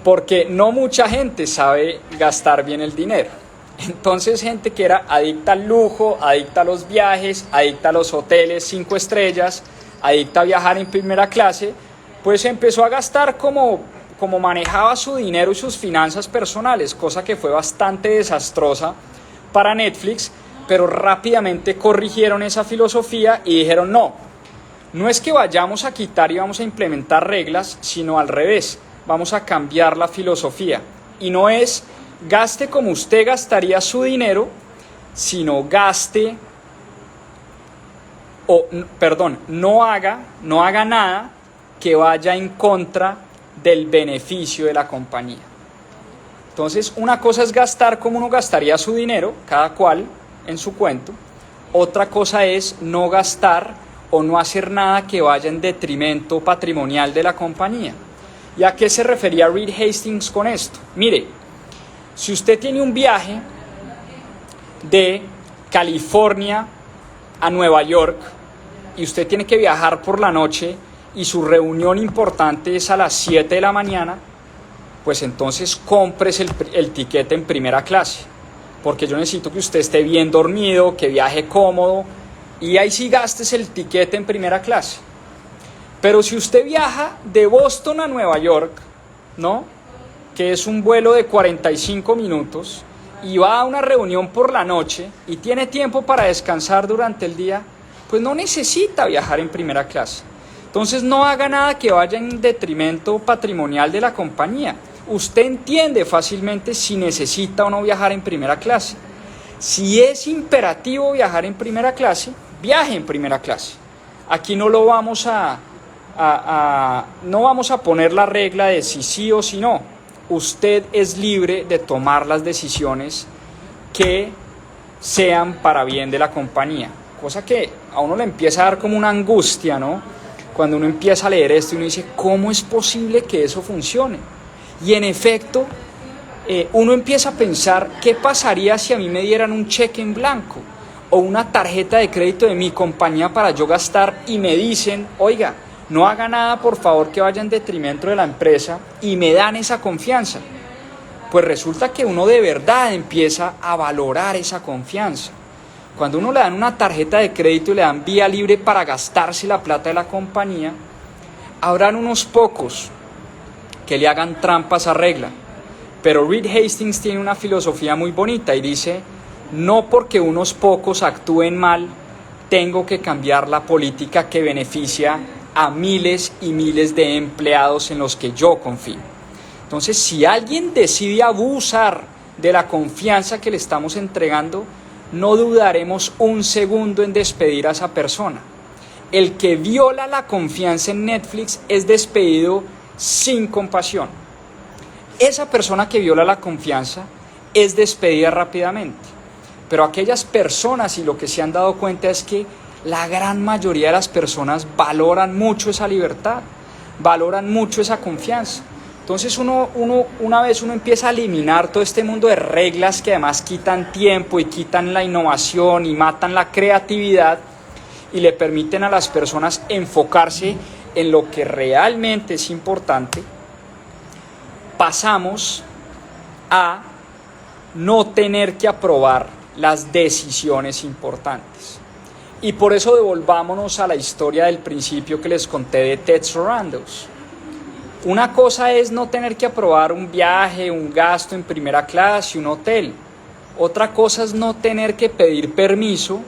A: porque no mucha gente sabe gastar bien el dinero. Entonces, gente que era adicta al lujo, adicta a los viajes, adicta a los hoteles 5 estrellas, adicta a viajar en primera clase, pues empezó a gastar como manejaba su dinero y sus finanzas personales, cosa que fue bastante desastrosa para Netflix. Pero rápidamente corrigieron esa filosofía y dijeron: no es que vayamos a quitar y vamos a implementar reglas, sino al revés. Vamos a cambiar la filosofía, y no es gaste como usted gastaría su dinero, sino no haga nada que vaya en contra del beneficio de la compañía. Entonces, una cosa es gastar como uno gastaría su dinero, cada cual en su cuento. Otra cosa es no gastar o no hacer nada que vaya en detrimento patrimonial de la compañía. ¿Y a qué se refería Reed Hastings con esto? Mire, si usted tiene un viaje de California a Nueva York y usted tiene que viajar por la noche y su reunión importante es a las 7 de la mañana, pues entonces cómprese el tiquete en primera clase, porque yo necesito que usted esté bien dormido, que viaje cómodo, y ahí sí gastes el tiquete en primera clase. Pero si usted viaja de Boston a Nueva York, ¿no?, que es un vuelo de 45 minutos, y va a una reunión por la noche y tiene tiempo para descansar durante el día, pues no necesita viajar en primera clase. Entonces no haga nada que vaya en detrimento patrimonial de la compañía. Usted entiende fácilmente si necesita o no viajar en primera clase. Si es imperativo viajar en primera clase, viaje en primera clase. Aquí no lo vamos no vamos a poner la regla de si sí o si no. Usted es libre de tomar las decisiones que sean para bien de la compañía. Cosa que a uno le empieza a dar como una angustia, ¿no? Cuando uno empieza a leer esto y uno dice: ¿cómo es posible que eso funcione? Y en efecto, uno empieza a pensar, ¿qué pasaría si a mí me dieran un cheque en blanco o una tarjeta de crédito de mi compañía para yo gastar y me dicen, oiga, no haga nada por favor que vaya en detrimento de la empresa, y me dan esa confianza? Pues resulta que uno de verdad empieza a valorar esa confianza. Cuando uno le dan una tarjeta de crédito y le dan vía libre para gastarse la plata de la compañía, habrán unos pocos que le hagan trampas a regla. Pero Reed Hastings tiene una filosofía muy bonita y dice, no porque unos pocos actúen mal, tengo que cambiar la política que beneficia a miles y miles de empleados en los que yo confío. Entonces, si alguien decide abusar de la confianza que le estamos entregando, no dudaremos un segundo en despedir a esa persona. El que viola la confianza en Netflix es despedido sin compasión. Esa persona que viola la confianza es despedida rápidamente. Pero aquellas personas, y lo que se han dado cuenta es que la gran mayoría de las personas valoran mucho esa libertad, valoran mucho esa confianza. Entonces una vez uno empieza a eliminar todo este mundo de reglas que además quitan tiempo y quitan la innovación y matan la creatividad y le permiten a las personas enfocarse en lo que realmente es importante, pasamos a no tener que aprobar las decisiones importantes. Y por eso devolvámonos a la historia del principio que les conté de Ted Sarandos. Una cosa es no tener que aprobar un viaje, un gasto en primera clase, un hotel. Otra cosa es no tener que pedir permiso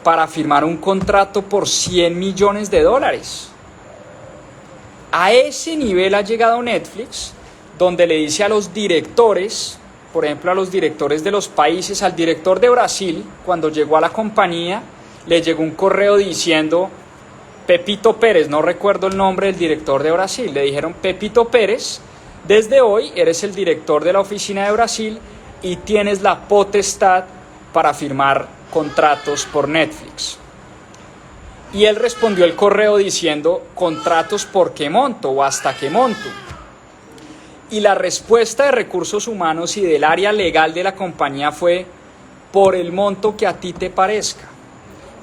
A: para firmar un contrato por $100 millones. A ese nivel ha llegado Netflix, donde le dice a los directores, por ejemplo a los directores de los países, al director de Brasil, cuando llegó a la compañía, le llegó un correo diciendo, Pepito Pérez, no recuerdo el nombre del director de Brasil, le dijeron, Pepito Pérez, desde hoy eres el director de la oficina de Brasil y tienes la potestad para firmar contratos por Netflix. Y él respondió el correo diciendo, ¿contratos por qué monto o hasta qué monto? Y la respuesta de recursos humanos y del área legal de la compañía fue, por el monto que a ti te parezca.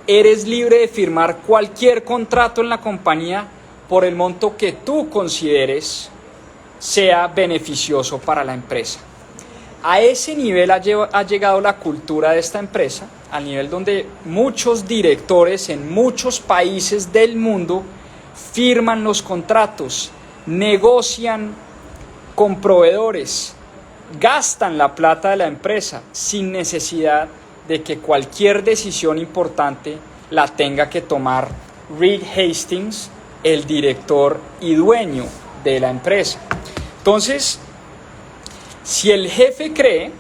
A: Eres libre de firmar cualquier contrato en la compañía por el monto que tú consideres sea beneficioso para la empresa. A ese nivel ha llegado la cultura de esta empresa, al nivel donde muchos directores en muchos países del mundo firman los contratos, negocian con proveedores, gastan la plata de la empresa sin necesidad de que cualquier decisión importante la tenga que tomar Reed Hastings, el director y dueño de la empresa. Entonces, si el jefe cree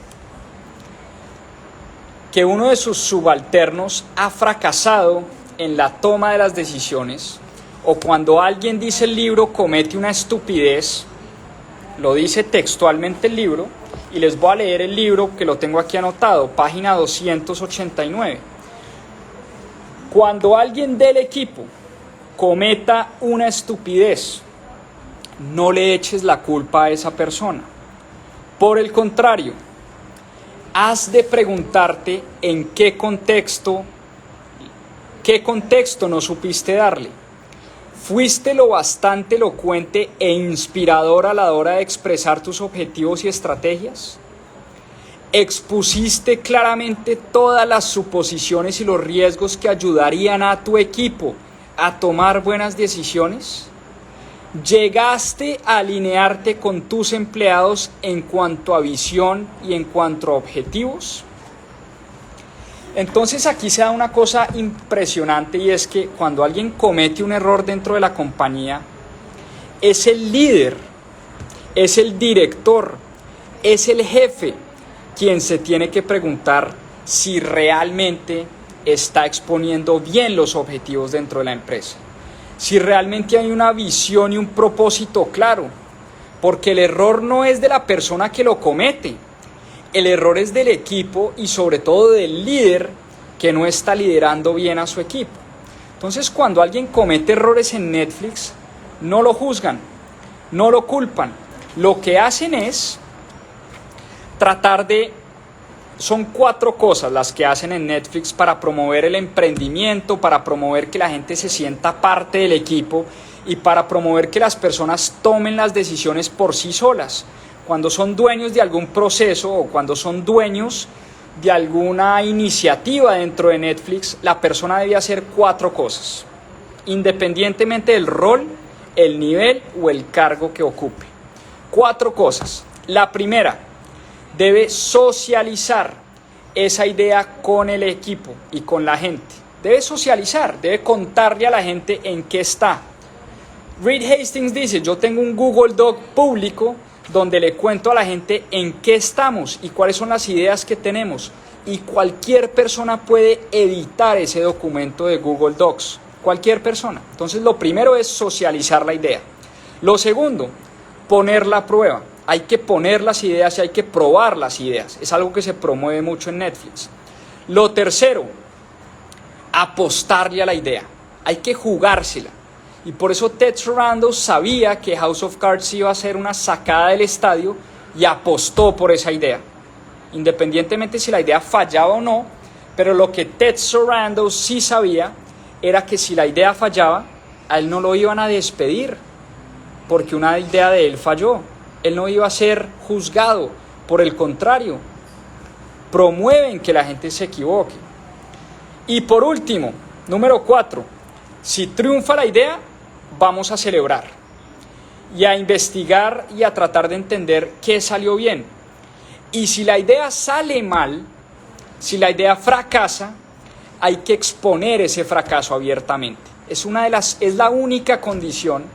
A: que uno de sus subalternos ha fracasado en la toma de las decisiones, o cuando alguien dice el libro comete una estupidez, lo dice textualmente el libro, y les voy a leer el libro que lo tengo aquí anotado, página 289. Cuando alguien del equipo cometa una estupidez, no le eches la culpa a esa persona. Por el contrario, has de preguntarte en qué contexto no supiste darle. ¿Fuiste lo bastante elocuente e inspirador a la hora de expresar tus objetivos y estrategias? ¿Expusiste claramente todas las suposiciones y los riesgos que ayudarían a tu equipo a tomar buenas decisiones? ¿Llegaste a alinearte con tus empleados en cuanto a visión y en cuanto a objetivos? Entonces aquí se da una cosa impresionante, y es que cuando alguien comete un error dentro de la compañía, es el líder, es el director, es el jefe quien se tiene que preguntar si realmente está exponiendo bien los objetivos dentro de la empresa, si realmente hay una visión y un propósito claro, porque el error no es de la persona que lo comete. El error es del equipo y sobre todo del líder que no está liderando bien a su equipo. Entonces, cuando alguien comete errores en Netflix, no lo juzgan, no lo culpan, Lo que hacen es tratar de... Son 4 cosas las que hacen en Netflix para promover el emprendimiento, para promover que la gente se sienta parte del equipo y para promover que las personas tomen las decisiones por sí solas. Cuando son dueños de algún proceso o cuando son dueños de alguna iniciativa dentro de Netflix, la persona debe hacer 4 cosas, independientemente del rol, el nivel o el cargo que ocupe. 4 cosas. La primera, debe socializar esa idea con el equipo y con la gente. Debe socializar, debe contarle a la gente en qué está. Reed Hastings dice, yo tengo un Google Doc público donde le cuento a la gente en qué estamos y cuáles son las ideas que tenemos. Y cualquier persona puede editar ese documento de Google Docs. Cualquier persona. Entonces lo primero es socializar la idea. Lo segundo, ponerla a prueba. Hay que poner las ideas y hay que probar las ideas. Es algo que se promueve mucho en Netflix. Lo tercero, apostarle a la idea. Hay que jugársela. Y por eso Ted Sarandos sabía que House of Cards iba a ser una sacada del estadio y apostó por esa idea. Independientemente si la idea fallaba o no, pero lo que Ted Sarandos sí sabía era que si la idea fallaba, a él no lo iban a despedir porque una idea de él falló. Él no iba a ser juzgado, por el contrario, promueven que la gente se equivoque. Y por último, número 4, si triunfa la idea, vamos a celebrar y a investigar y a tratar de entender qué salió bien. Y si la idea sale mal, si la idea fracasa, hay que exponer ese fracaso abiertamente. Es la única condición.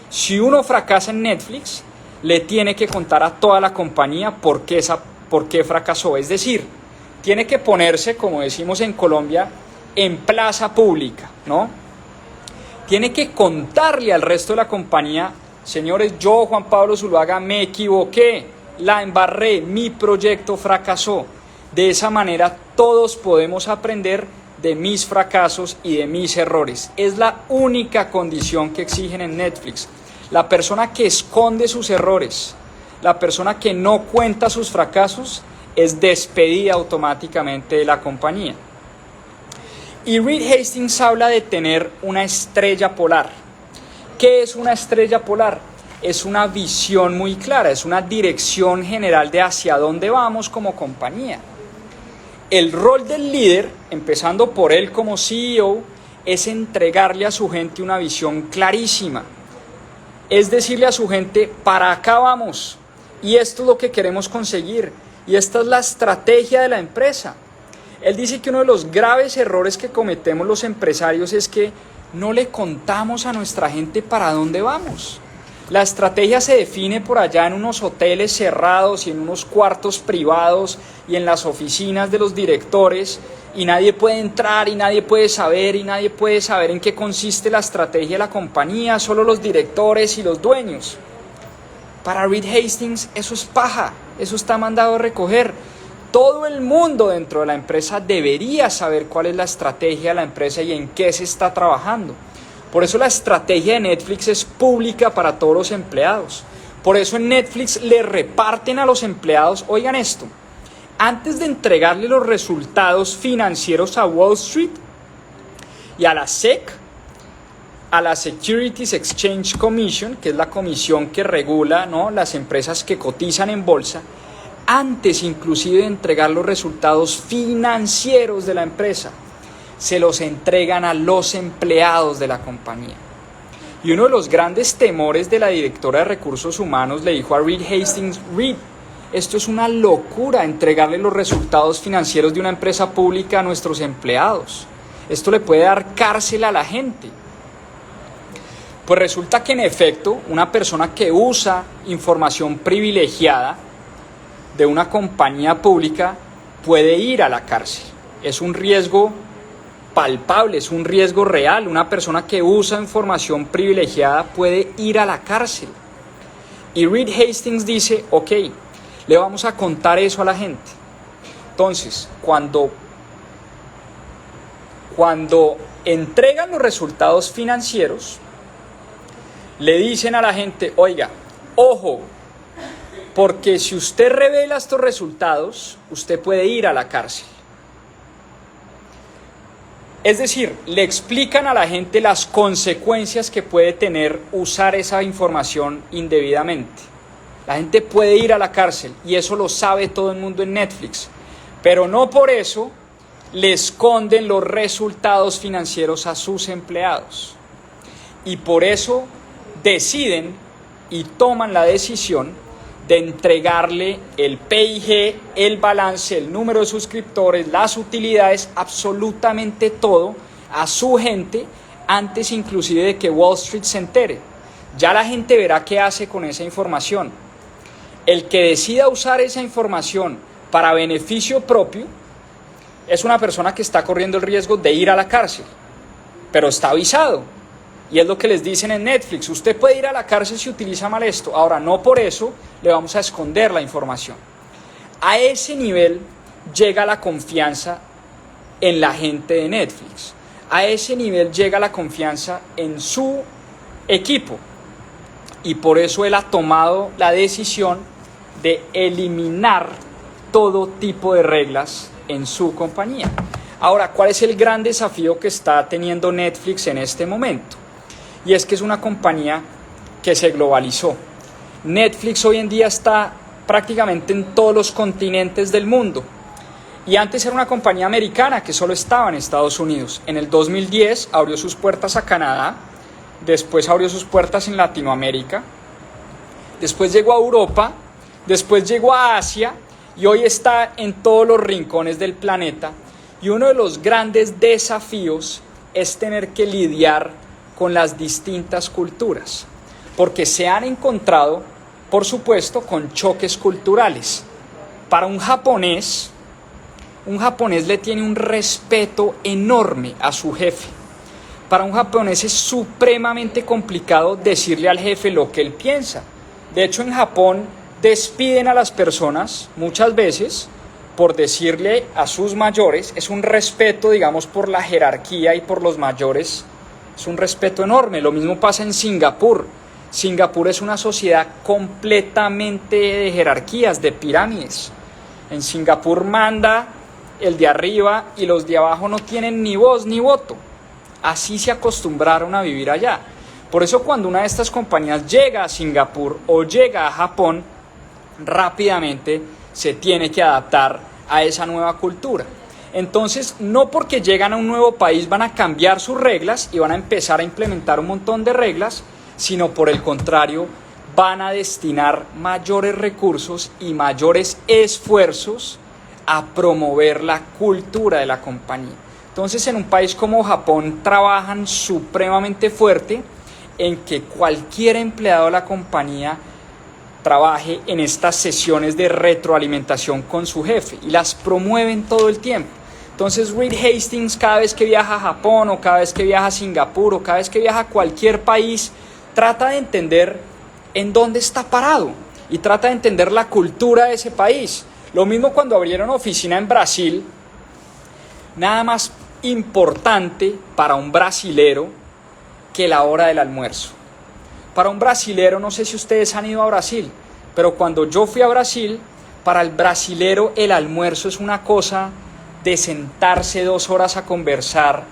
A: Si uno fracasa en Netflix, le tiene que contar a toda la compañía por qué fracasó. Es decir, tiene que ponerse, como decimos en Colombia, en plaza pública, ¿no? Tiene que contarle al resto de la compañía, señores, yo, Juan Pablo Zuluaga, me equivoqué, la embarré, mi proyecto fracasó. De esa manera todos podemos aprender de mis fracasos y de mis errores. Es la única condición que exigen en Netflix. La persona que esconde sus errores, la persona que no cuenta sus fracasos, es despedida automáticamente de la compañía. Y Reed Hastings habla de tener una estrella polar. ¿Qué es una estrella polar? Es una visión muy clara, es una dirección general de hacia dónde vamos como compañía. El rol del líder, empezando por él como CEO, es entregarle a su gente una visión clarísima. Es decirle a su gente, para acá vamos, y esto es lo que queremos conseguir, y esta es la estrategia de la empresa. Él dice que uno de los graves errores que cometemos los empresarios es que no le contamos a nuestra gente para dónde vamos. La estrategia se define por allá en unos hoteles cerrados y en unos cuartos privados y en las oficinas de los directores, y nadie puede entrar y nadie puede saber en qué consiste la estrategia de la compañía, solo los directores y los dueños. Para Reed Hastings eso es paja, eso está mandado a recoger. Todo el mundo dentro de la empresa debería saber cuál es la estrategia de la empresa y en qué se está trabajando. Por eso la estrategia de Netflix es pública para todos los empleados. Por eso en Netflix le reparten a los empleados, oigan esto, antes de entregarle los resultados financieros a Wall Street y a la SEC, a la Securities Exchange Commission, que es la comisión que regula, ¿no?, las empresas que cotizan en bolsa, antes inclusive de entregar los resultados financieros de la empresa, se los entregan a los empleados de la compañía. Y uno de los grandes temores de la directora de recursos humanos le dijo a Reed Hastings, Reed, esto es una locura entregarle los resultados financieros de una empresa pública a nuestros empleados. Esto le puede dar cárcel a la gente. Pues resulta que en efecto, una persona que usa información privilegiada de una compañía pública puede ir a la cárcel. Es un riesgo palpable, es un riesgo real. Una persona que usa información privilegiada puede ir a la cárcel. Y Reed Hastings dice, ok, le vamos a contar eso a la gente. Entonces, cuando entregan los resultados financieros, le dicen a la gente, oiga, ojo, Porque si usted revela estos resultados, usted puede ir a la cárcel. Es decir, le explican a la gente las consecuencias que puede tener usar esa información indebidamente. La gente puede ir a la cárcel y eso lo sabe todo el mundo en Netflix. Pero no por eso le esconden los resultados financieros a sus empleados. Y por eso deciden y toman la decisión de entregarle el PIG, el balance, el número de suscriptores, las utilidades, absolutamente todo a su gente antes inclusive de que Wall Street se entere. Ya la gente verá qué hace con esa información. El que decida usar esa información para beneficio propio es una persona que está corriendo el riesgo de ir a la cárcel, pero está avisado. Y es lo que les dicen en Netflix, usted puede ir a la cárcel si utiliza mal esto. Ahora, no por eso le vamos a esconder la información. A ese nivel llega la confianza en la gente de Netflix. A ese nivel llega la confianza en su equipo. Y por eso él ha tomado la decisión de eliminar todo tipo de reglas en su compañía. Ahora, ¿cuál es el gran desafío que está teniendo Netflix en este momento? Y es que es una compañía que se globalizó. Netflix hoy en día está prácticamente en todos los continentes del mundo. Y antes era una compañía americana que solo estaba en Estados Unidos. En el 2010 abrió sus puertas a Canadá, después abrió sus puertas en Latinoamérica, después llegó a Europa, después llegó a Asia y hoy está en todos los rincones del planeta. Y uno de los grandes desafíos es tener que lidiar con las distintas culturas, porque se han encontrado, por supuesto, con choques culturales. Para un japonés le tiene un respeto enorme a su jefe. Para un japonés es supremamente complicado decirle al jefe lo que él piensa. De hecho, en Japón despiden a las personas muchas veces por decirle a sus mayores. Es un respeto, digamos, por la jerarquía y por los mayores. Es un respeto enorme. Lo mismo pasa en Singapur. Singapur es una sociedad completamente de jerarquías, de pirámides. En Singapur manda el de arriba y los de abajo no tienen ni voz ni voto. Así se acostumbraron a vivir allá. Por eso cuando una de estas compañías llega a Singapur o llega a Japón, rápidamente se tiene que adaptar a esa nueva cultura. Entonces, no porque llegan a un nuevo país van a cambiar sus reglas y van a empezar a implementar un montón de reglas, sino por el contrario, van a destinar mayores recursos y mayores esfuerzos a promover la cultura de la compañía. Entonces, en un país como Japón trabajan supremamente fuerte en que cualquier empleado de la compañía trabaje en estas sesiones de retroalimentación con su jefe y las promueven todo el tiempo. Entonces Reed Hastings cada vez que viaja a Japón o cada vez que viaja a Singapur o cada vez que viaja a cualquier país trata de entender en dónde está parado y trata de entender la cultura de ese país. Lo mismo cuando abrieron oficina en Brasil, nada más importante para un brasilero que la hora del almuerzo. Para un brasilero, no sé si ustedes han ido a Brasil, pero cuando yo fui a Brasil, para el brasilero el almuerzo es una cosa de sentarse 2 horas a conversar,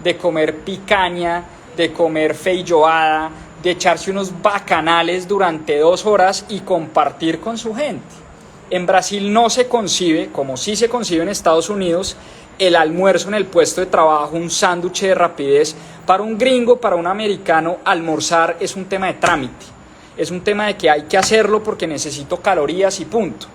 A: de comer picaña, de comer feijoada, de echarse unos bacanales durante 2 horas y compartir con su gente. En Brasil no se concibe, como sí se concibe en Estados Unidos, el almuerzo en el puesto de trabajo, un sándwich de rapidez. Para un gringo, para un americano, almorzar es un tema de trámite. Es un tema de que hay que hacerlo porque necesito calorías y punto.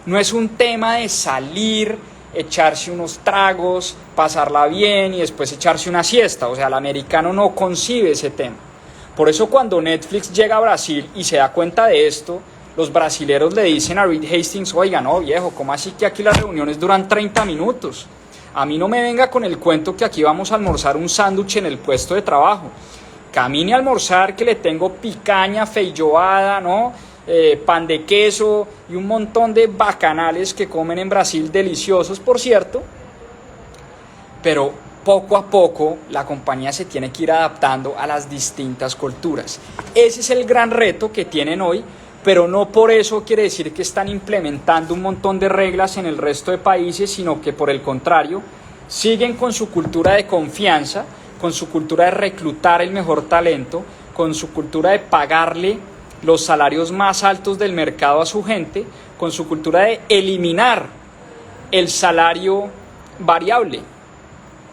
A: No es un tema de salir, echarse unos tragos, pasarla bien y después echarse una siesta. O sea, el americano no concibe ese tema. Por eso cuando Netflix llega a Brasil y se da cuenta de esto, los brasileros le dicen a Reed Hastings, oiga, no viejo, ¿cómo así que aquí las reuniones duran 30 minutos? A mí no me venga con el cuento que aquí vamos a almorzar un sándwich en el puesto de trabajo. Camine a almorzar que le tengo picaña, feijoada, ¿no? Pan de queso y un montón de bacanales que comen en Brasil, deliciosos por cierto. Pero poco a poco la compañía se tiene que ir adaptando a las distintas culturas. Ese es el gran reto que tienen hoy pero no por eso quiere decir que están implementando un montón de reglas en el resto de países, sino que por el contrario, siguen con su cultura de confianza, con su cultura de reclutar el mejor talento, con su cultura de pagarle los salarios más altos del mercado a su gente, con su cultura de eliminar el salario variable.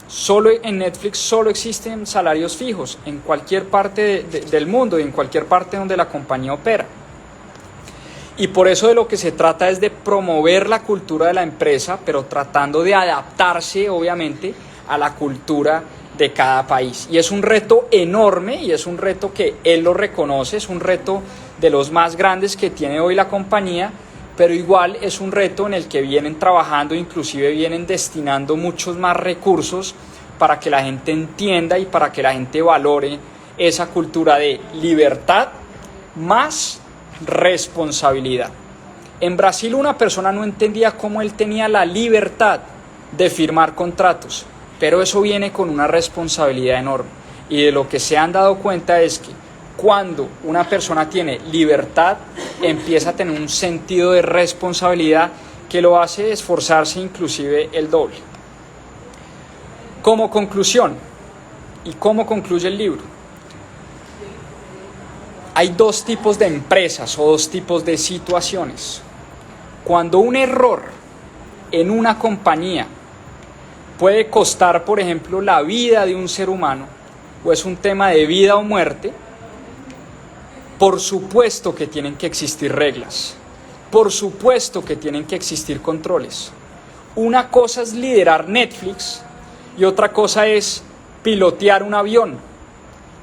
A: Solo en Netflix solo existen salarios fijos en cualquier parte del mundo y en cualquier parte donde la compañía opera. Y por eso de lo que se trata es de promover la cultura de la empresa, pero tratando de adaptarse, obviamente, a la cultura de cada país. Y es un reto enorme y es un reto que él lo reconoce, es un reto de los más grandes que tiene hoy la compañía, pero igual es un reto en el que vienen trabajando, inclusive vienen destinando muchos más recursos para que la gente entienda y para que la gente valore esa cultura de libertad más responsabilidad. En Brasil una persona no entendía cómo él tenía la libertad de firmar contratos, pero eso viene con una responsabilidad enorme. Y de lo que se han dado cuenta es que cuando una persona tiene libertad, empieza a tener un sentido de responsabilidad que lo hace esforzarse inclusive el doble. Como conclusión, ¿y cómo concluye el libro? Hay dos tipos de empresas o dos tipos de situaciones. Cuando un error en una compañía puede costar, por ejemplo, la vida de un ser humano, o es un tema de vida o muerte, por supuesto que tienen que existir reglas, por supuesto que tienen que existir controles. Una cosa es liderar Netflix y otra cosa es pilotear un avión.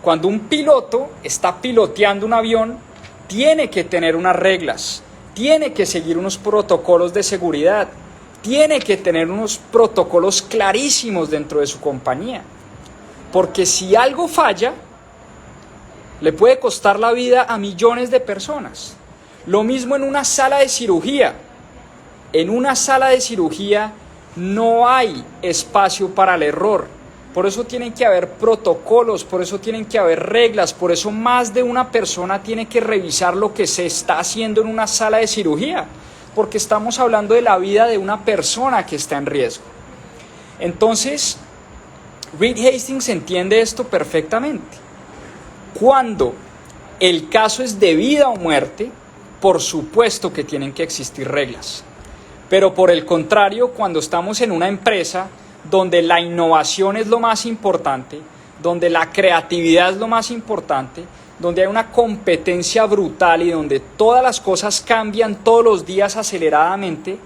A: Cuando un piloto está piloteando un avión, tiene que tener unas reglas, tiene que seguir unos protocolos de seguridad, tiene que tener unos protocolos clarísimos dentro de su compañía. Porque si algo falla, le puede costar la vida a millones de personas. Lo mismo en una sala de cirugía. En una sala de cirugía no hay espacio para el error. Por eso tienen que haber protocolos, por eso tienen que haber reglas, por eso más de una persona tiene que revisar lo que se está haciendo en una sala de cirugía, porque estamos hablando de la vida de una persona que está en riesgo. Entonces, Reed Hastings entiende esto perfectamente. Cuando el caso es de vida o muerte, por supuesto que tienen que existir reglas. Pero por el contrario, cuando estamos en una empresa donde la innovación es lo más importante, donde la creatividad es lo más importante, donde hay una competencia brutal y donde todas las cosas cambian todos los días aceleradamente,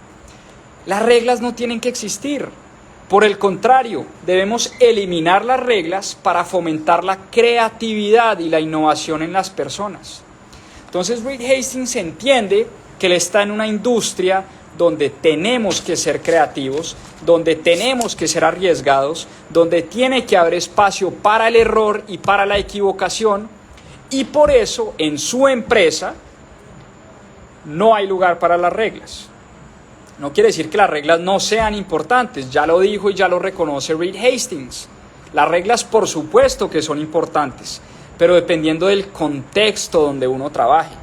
A: las reglas no tienen que existir. Por el contrario, debemos eliminar las reglas para fomentar la creatividad y la innovación en las personas. Entonces Reed Hastings entiende que él está en una industria donde tenemos que ser creativos, donde tenemos que ser arriesgados, donde tiene que haber espacio para el error y para la equivocación, y por eso en su empresa no hay lugar para las reglas. No quiere decir que las reglas no sean importantes, ya lo dijo y ya lo reconoce Reed Hastings. Las reglas por supuesto que son importantes, pero dependiendo del contexto donde uno trabaje.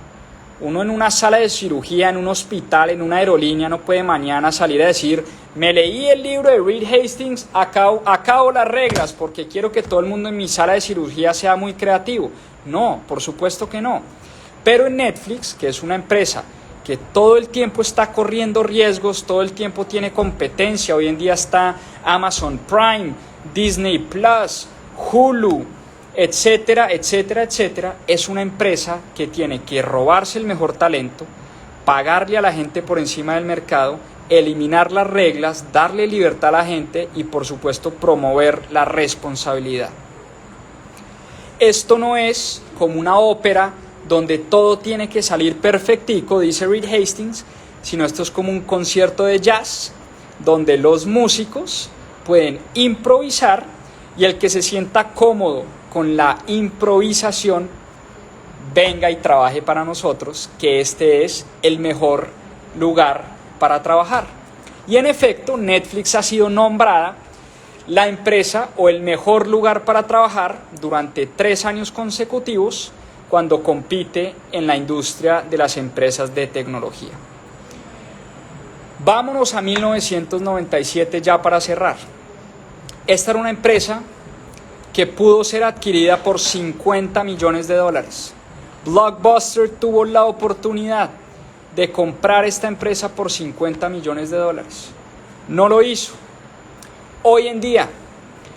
A: Uno en una sala de cirugía, en un hospital, en una aerolínea, no puede mañana salir a decir: me leí el libro de Reed Hastings, acabo las reglas porque quiero que todo el mundo en mi sala de cirugía sea muy creativo. No, por supuesto que no. Pero en Netflix, que es una empresa que todo el tiempo está corriendo riesgos, todo el tiempo tiene competencia, hoy en día está Amazon Prime, Disney Plus, Hulu, etcétera, etcétera, etcétera, es una empresa que tiene que robarse el mejor talento, pagarle a la gente por encima del mercado, eliminar las reglas, darle libertad a la gente y por supuesto promover la responsabilidad. Esto no es como una ópera donde todo tiene que salir perfectico, dice Reed Hastings, sino esto es como un concierto de jazz donde los músicos pueden improvisar y el que se sienta cómodo con la improvisación venga y trabaje para nosotros, que este es el mejor lugar para trabajar. Y en efecto, Netflix ha sido nombrada la empresa o el mejor lugar para trabajar durante 3 años consecutivos cuando compite en la industria de las empresas de tecnología. Vámonos a 1997 ya para cerrar. Esta era una empresa que pudo ser adquirida por $50 millones. Blockbuster tuvo la oportunidad de comprar esta empresa por $50 millones. No lo hizo. Hoy en día,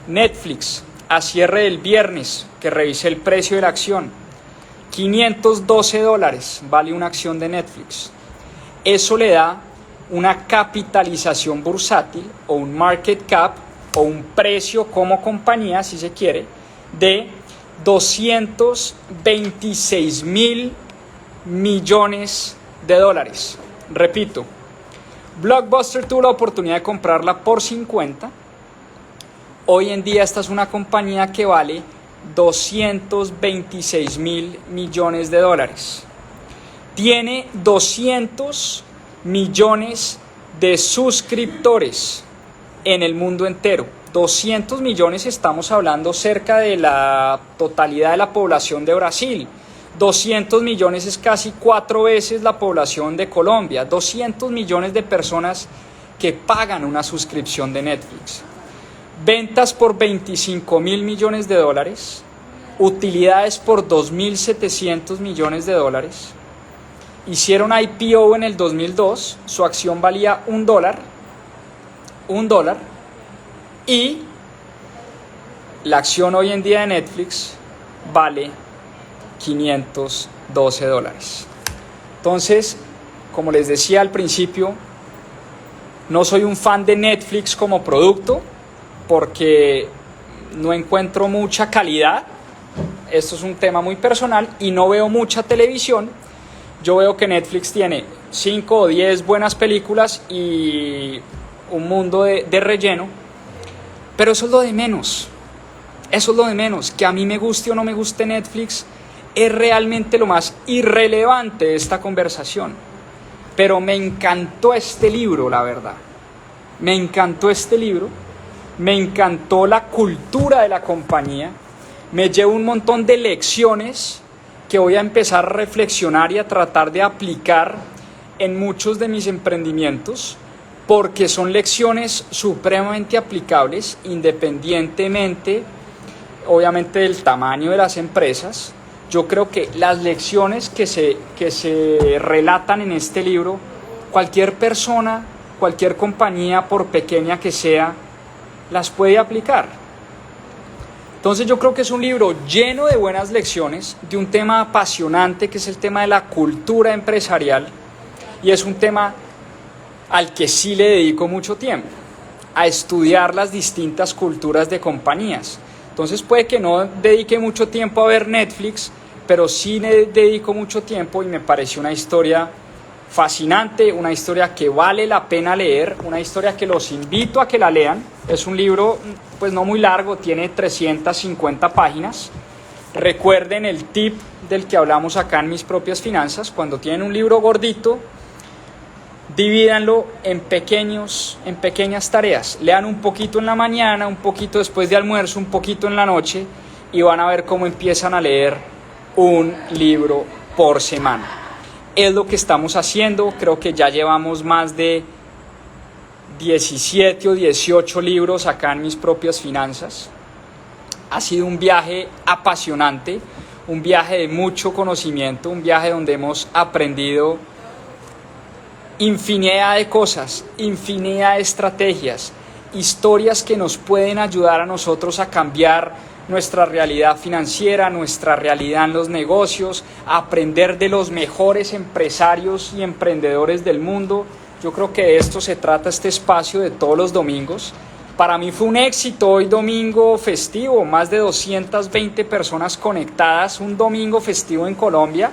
A: Netflix, a cierre del viernes, que revisé el precio de la acción, $512 vale una acción de Netflix. Eso le da una capitalización bursátil o un market cap o un precio como compañía, si se quiere, de $226 millones. Repito, Blockbuster tuvo la oportunidad de comprarla por 50. Hoy en día esta es una compañía que vale $226 millones. Tiene 200 millones de suscriptores en el mundo entero. 200 millones, estamos hablando cerca de la totalidad de la población de Brasil. 200 millones es casi 4 veces la población de Colombia. 200 millones de personas que pagan una suscripción de Netflix. Ventas por $25 millones. Utilidades por $2.700 millones. Hicieron IPO en el 2002. Su acción valía $1. Y la acción hoy en día de Netflix vale $512. Entonces, como les decía al principio, no soy un fan de Netflix como producto porque no encuentro mucha calidad. Esto es un tema muy personal y no veo mucha televisión. Yo veo que Netflix tiene 5 o 10 buenas películas y un mundo de relleno, pero eso es lo de menos. Eso es lo de menos. Que a mí me guste o no me guste Netflix es realmente lo más irrelevante de esta conversación. Pero me encantó este libro, la verdad. Me encantó este libro. Me encantó la cultura de la compañía. Me llevo un montón de lecciones que voy a empezar a reflexionar y a tratar de aplicar en muchos de mis emprendimientos, porque son lecciones supremamente aplicables independientemente, obviamente, del tamaño de las empresas. Yo creo que las lecciones que se relatan en este libro, cualquier persona, cualquier compañía, por pequeña que sea, las puede aplicar. Entonces yo creo que es un libro lleno de buenas lecciones, de un tema apasionante que es el tema de la cultura empresarial, y es un tema al que sí le dedico mucho tiempo, a estudiar las distintas culturas de compañías. Entonces puede que no dedique mucho tiempo a ver Netflix, pero sí le dedico mucho tiempo y me pareció una historia fascinante, una historia que vale la pena leer, una historia que los invito a que la lean. Es un libro pues no muy largo, tiene 350 páginas. Recuerden el tip del que hablamos acá en Mis Propias Finanzas: cuando tienen un libro gordito, divídanlo en pequeñas tareas. Lean un poquito en la mañana, un poquito después de almuerzo, un poquito en la noche, y van a ver cómo empiezan a leer un libro por semana. Es lo que estamos haciendo. Creo que ya llevamos más de 17 o 18 libros acá en Mis Propias Finanzas. Ha sido un viaje apasionante, un viaje de mucho conocimiento, un viaje donde hemos aprendido infinidad de cosas, infinidad de estrategias, historias que nos pueden ayudar a nosotros a cambiar nuestra realidad financiera, nuestra realidad en los negocios, a aprender de los mejores empresarios y emprendedores del mundo. Yo creo que de esto se trata este espacio de todos los domingos. Para mí fue un éxito hoy domingo festivo, más de 220 personas conectadas, un domingo festivo en Colombia.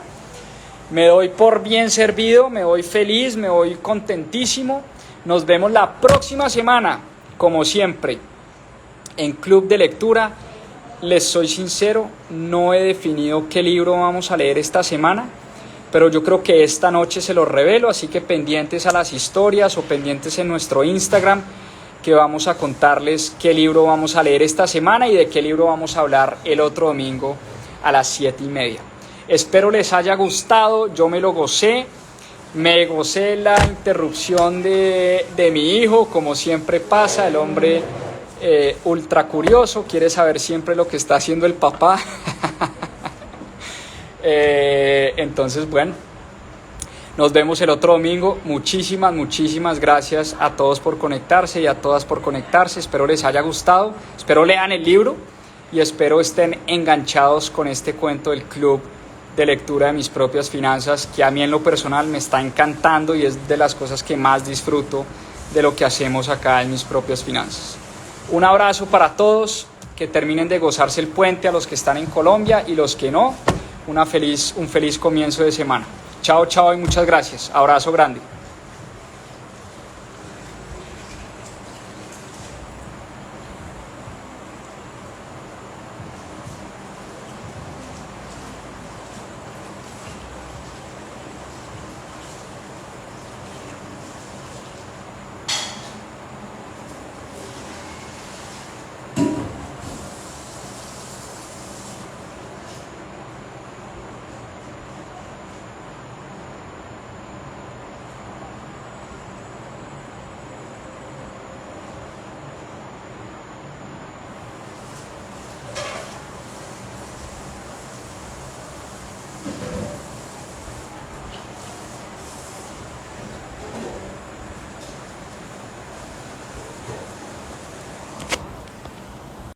A: Me doy por bien servido, me voy feliz, me voy contentísimo. Nos vemos la próxima semana, como siempre, en Club de Lectura. Les soy sincero, no he definido qué libro vamos a leer esta semana, pero yo creo que esta noche se los revelo, así que pendientes a las historias o pendientes en nuestro Instagram, que vamos a contarles qué libro vamos a leer esta semana y de qué libro vamos a hablar el otro domingo a las 7:30. Espero les haya gustado, yo me lo gocé. Me gocé la interrupción de mi hijo, como siempre pasa, el hombre ultra curioso, quiere saber siempre lo que está haciendo el papá. Entonces, bueno, nos vemos el otro domingo. Muchísimas gracias a todos por conectarse y a todas por conectarse. Espero les haya gustado, espero lean el libro y espero estén enganchados con este cuento del club de lectura de mis propias finanzas, que a mí en lo personal me está encantando y es de las cosas que más disfruto de lo que hacemos acá en mis propias finanzas. Un abrazo para todos, que terminen de gozarse el puente a los que están en Colombia y los que no, un feliz comienzo de semana. Chao y muchas gracias. Abrazo grande.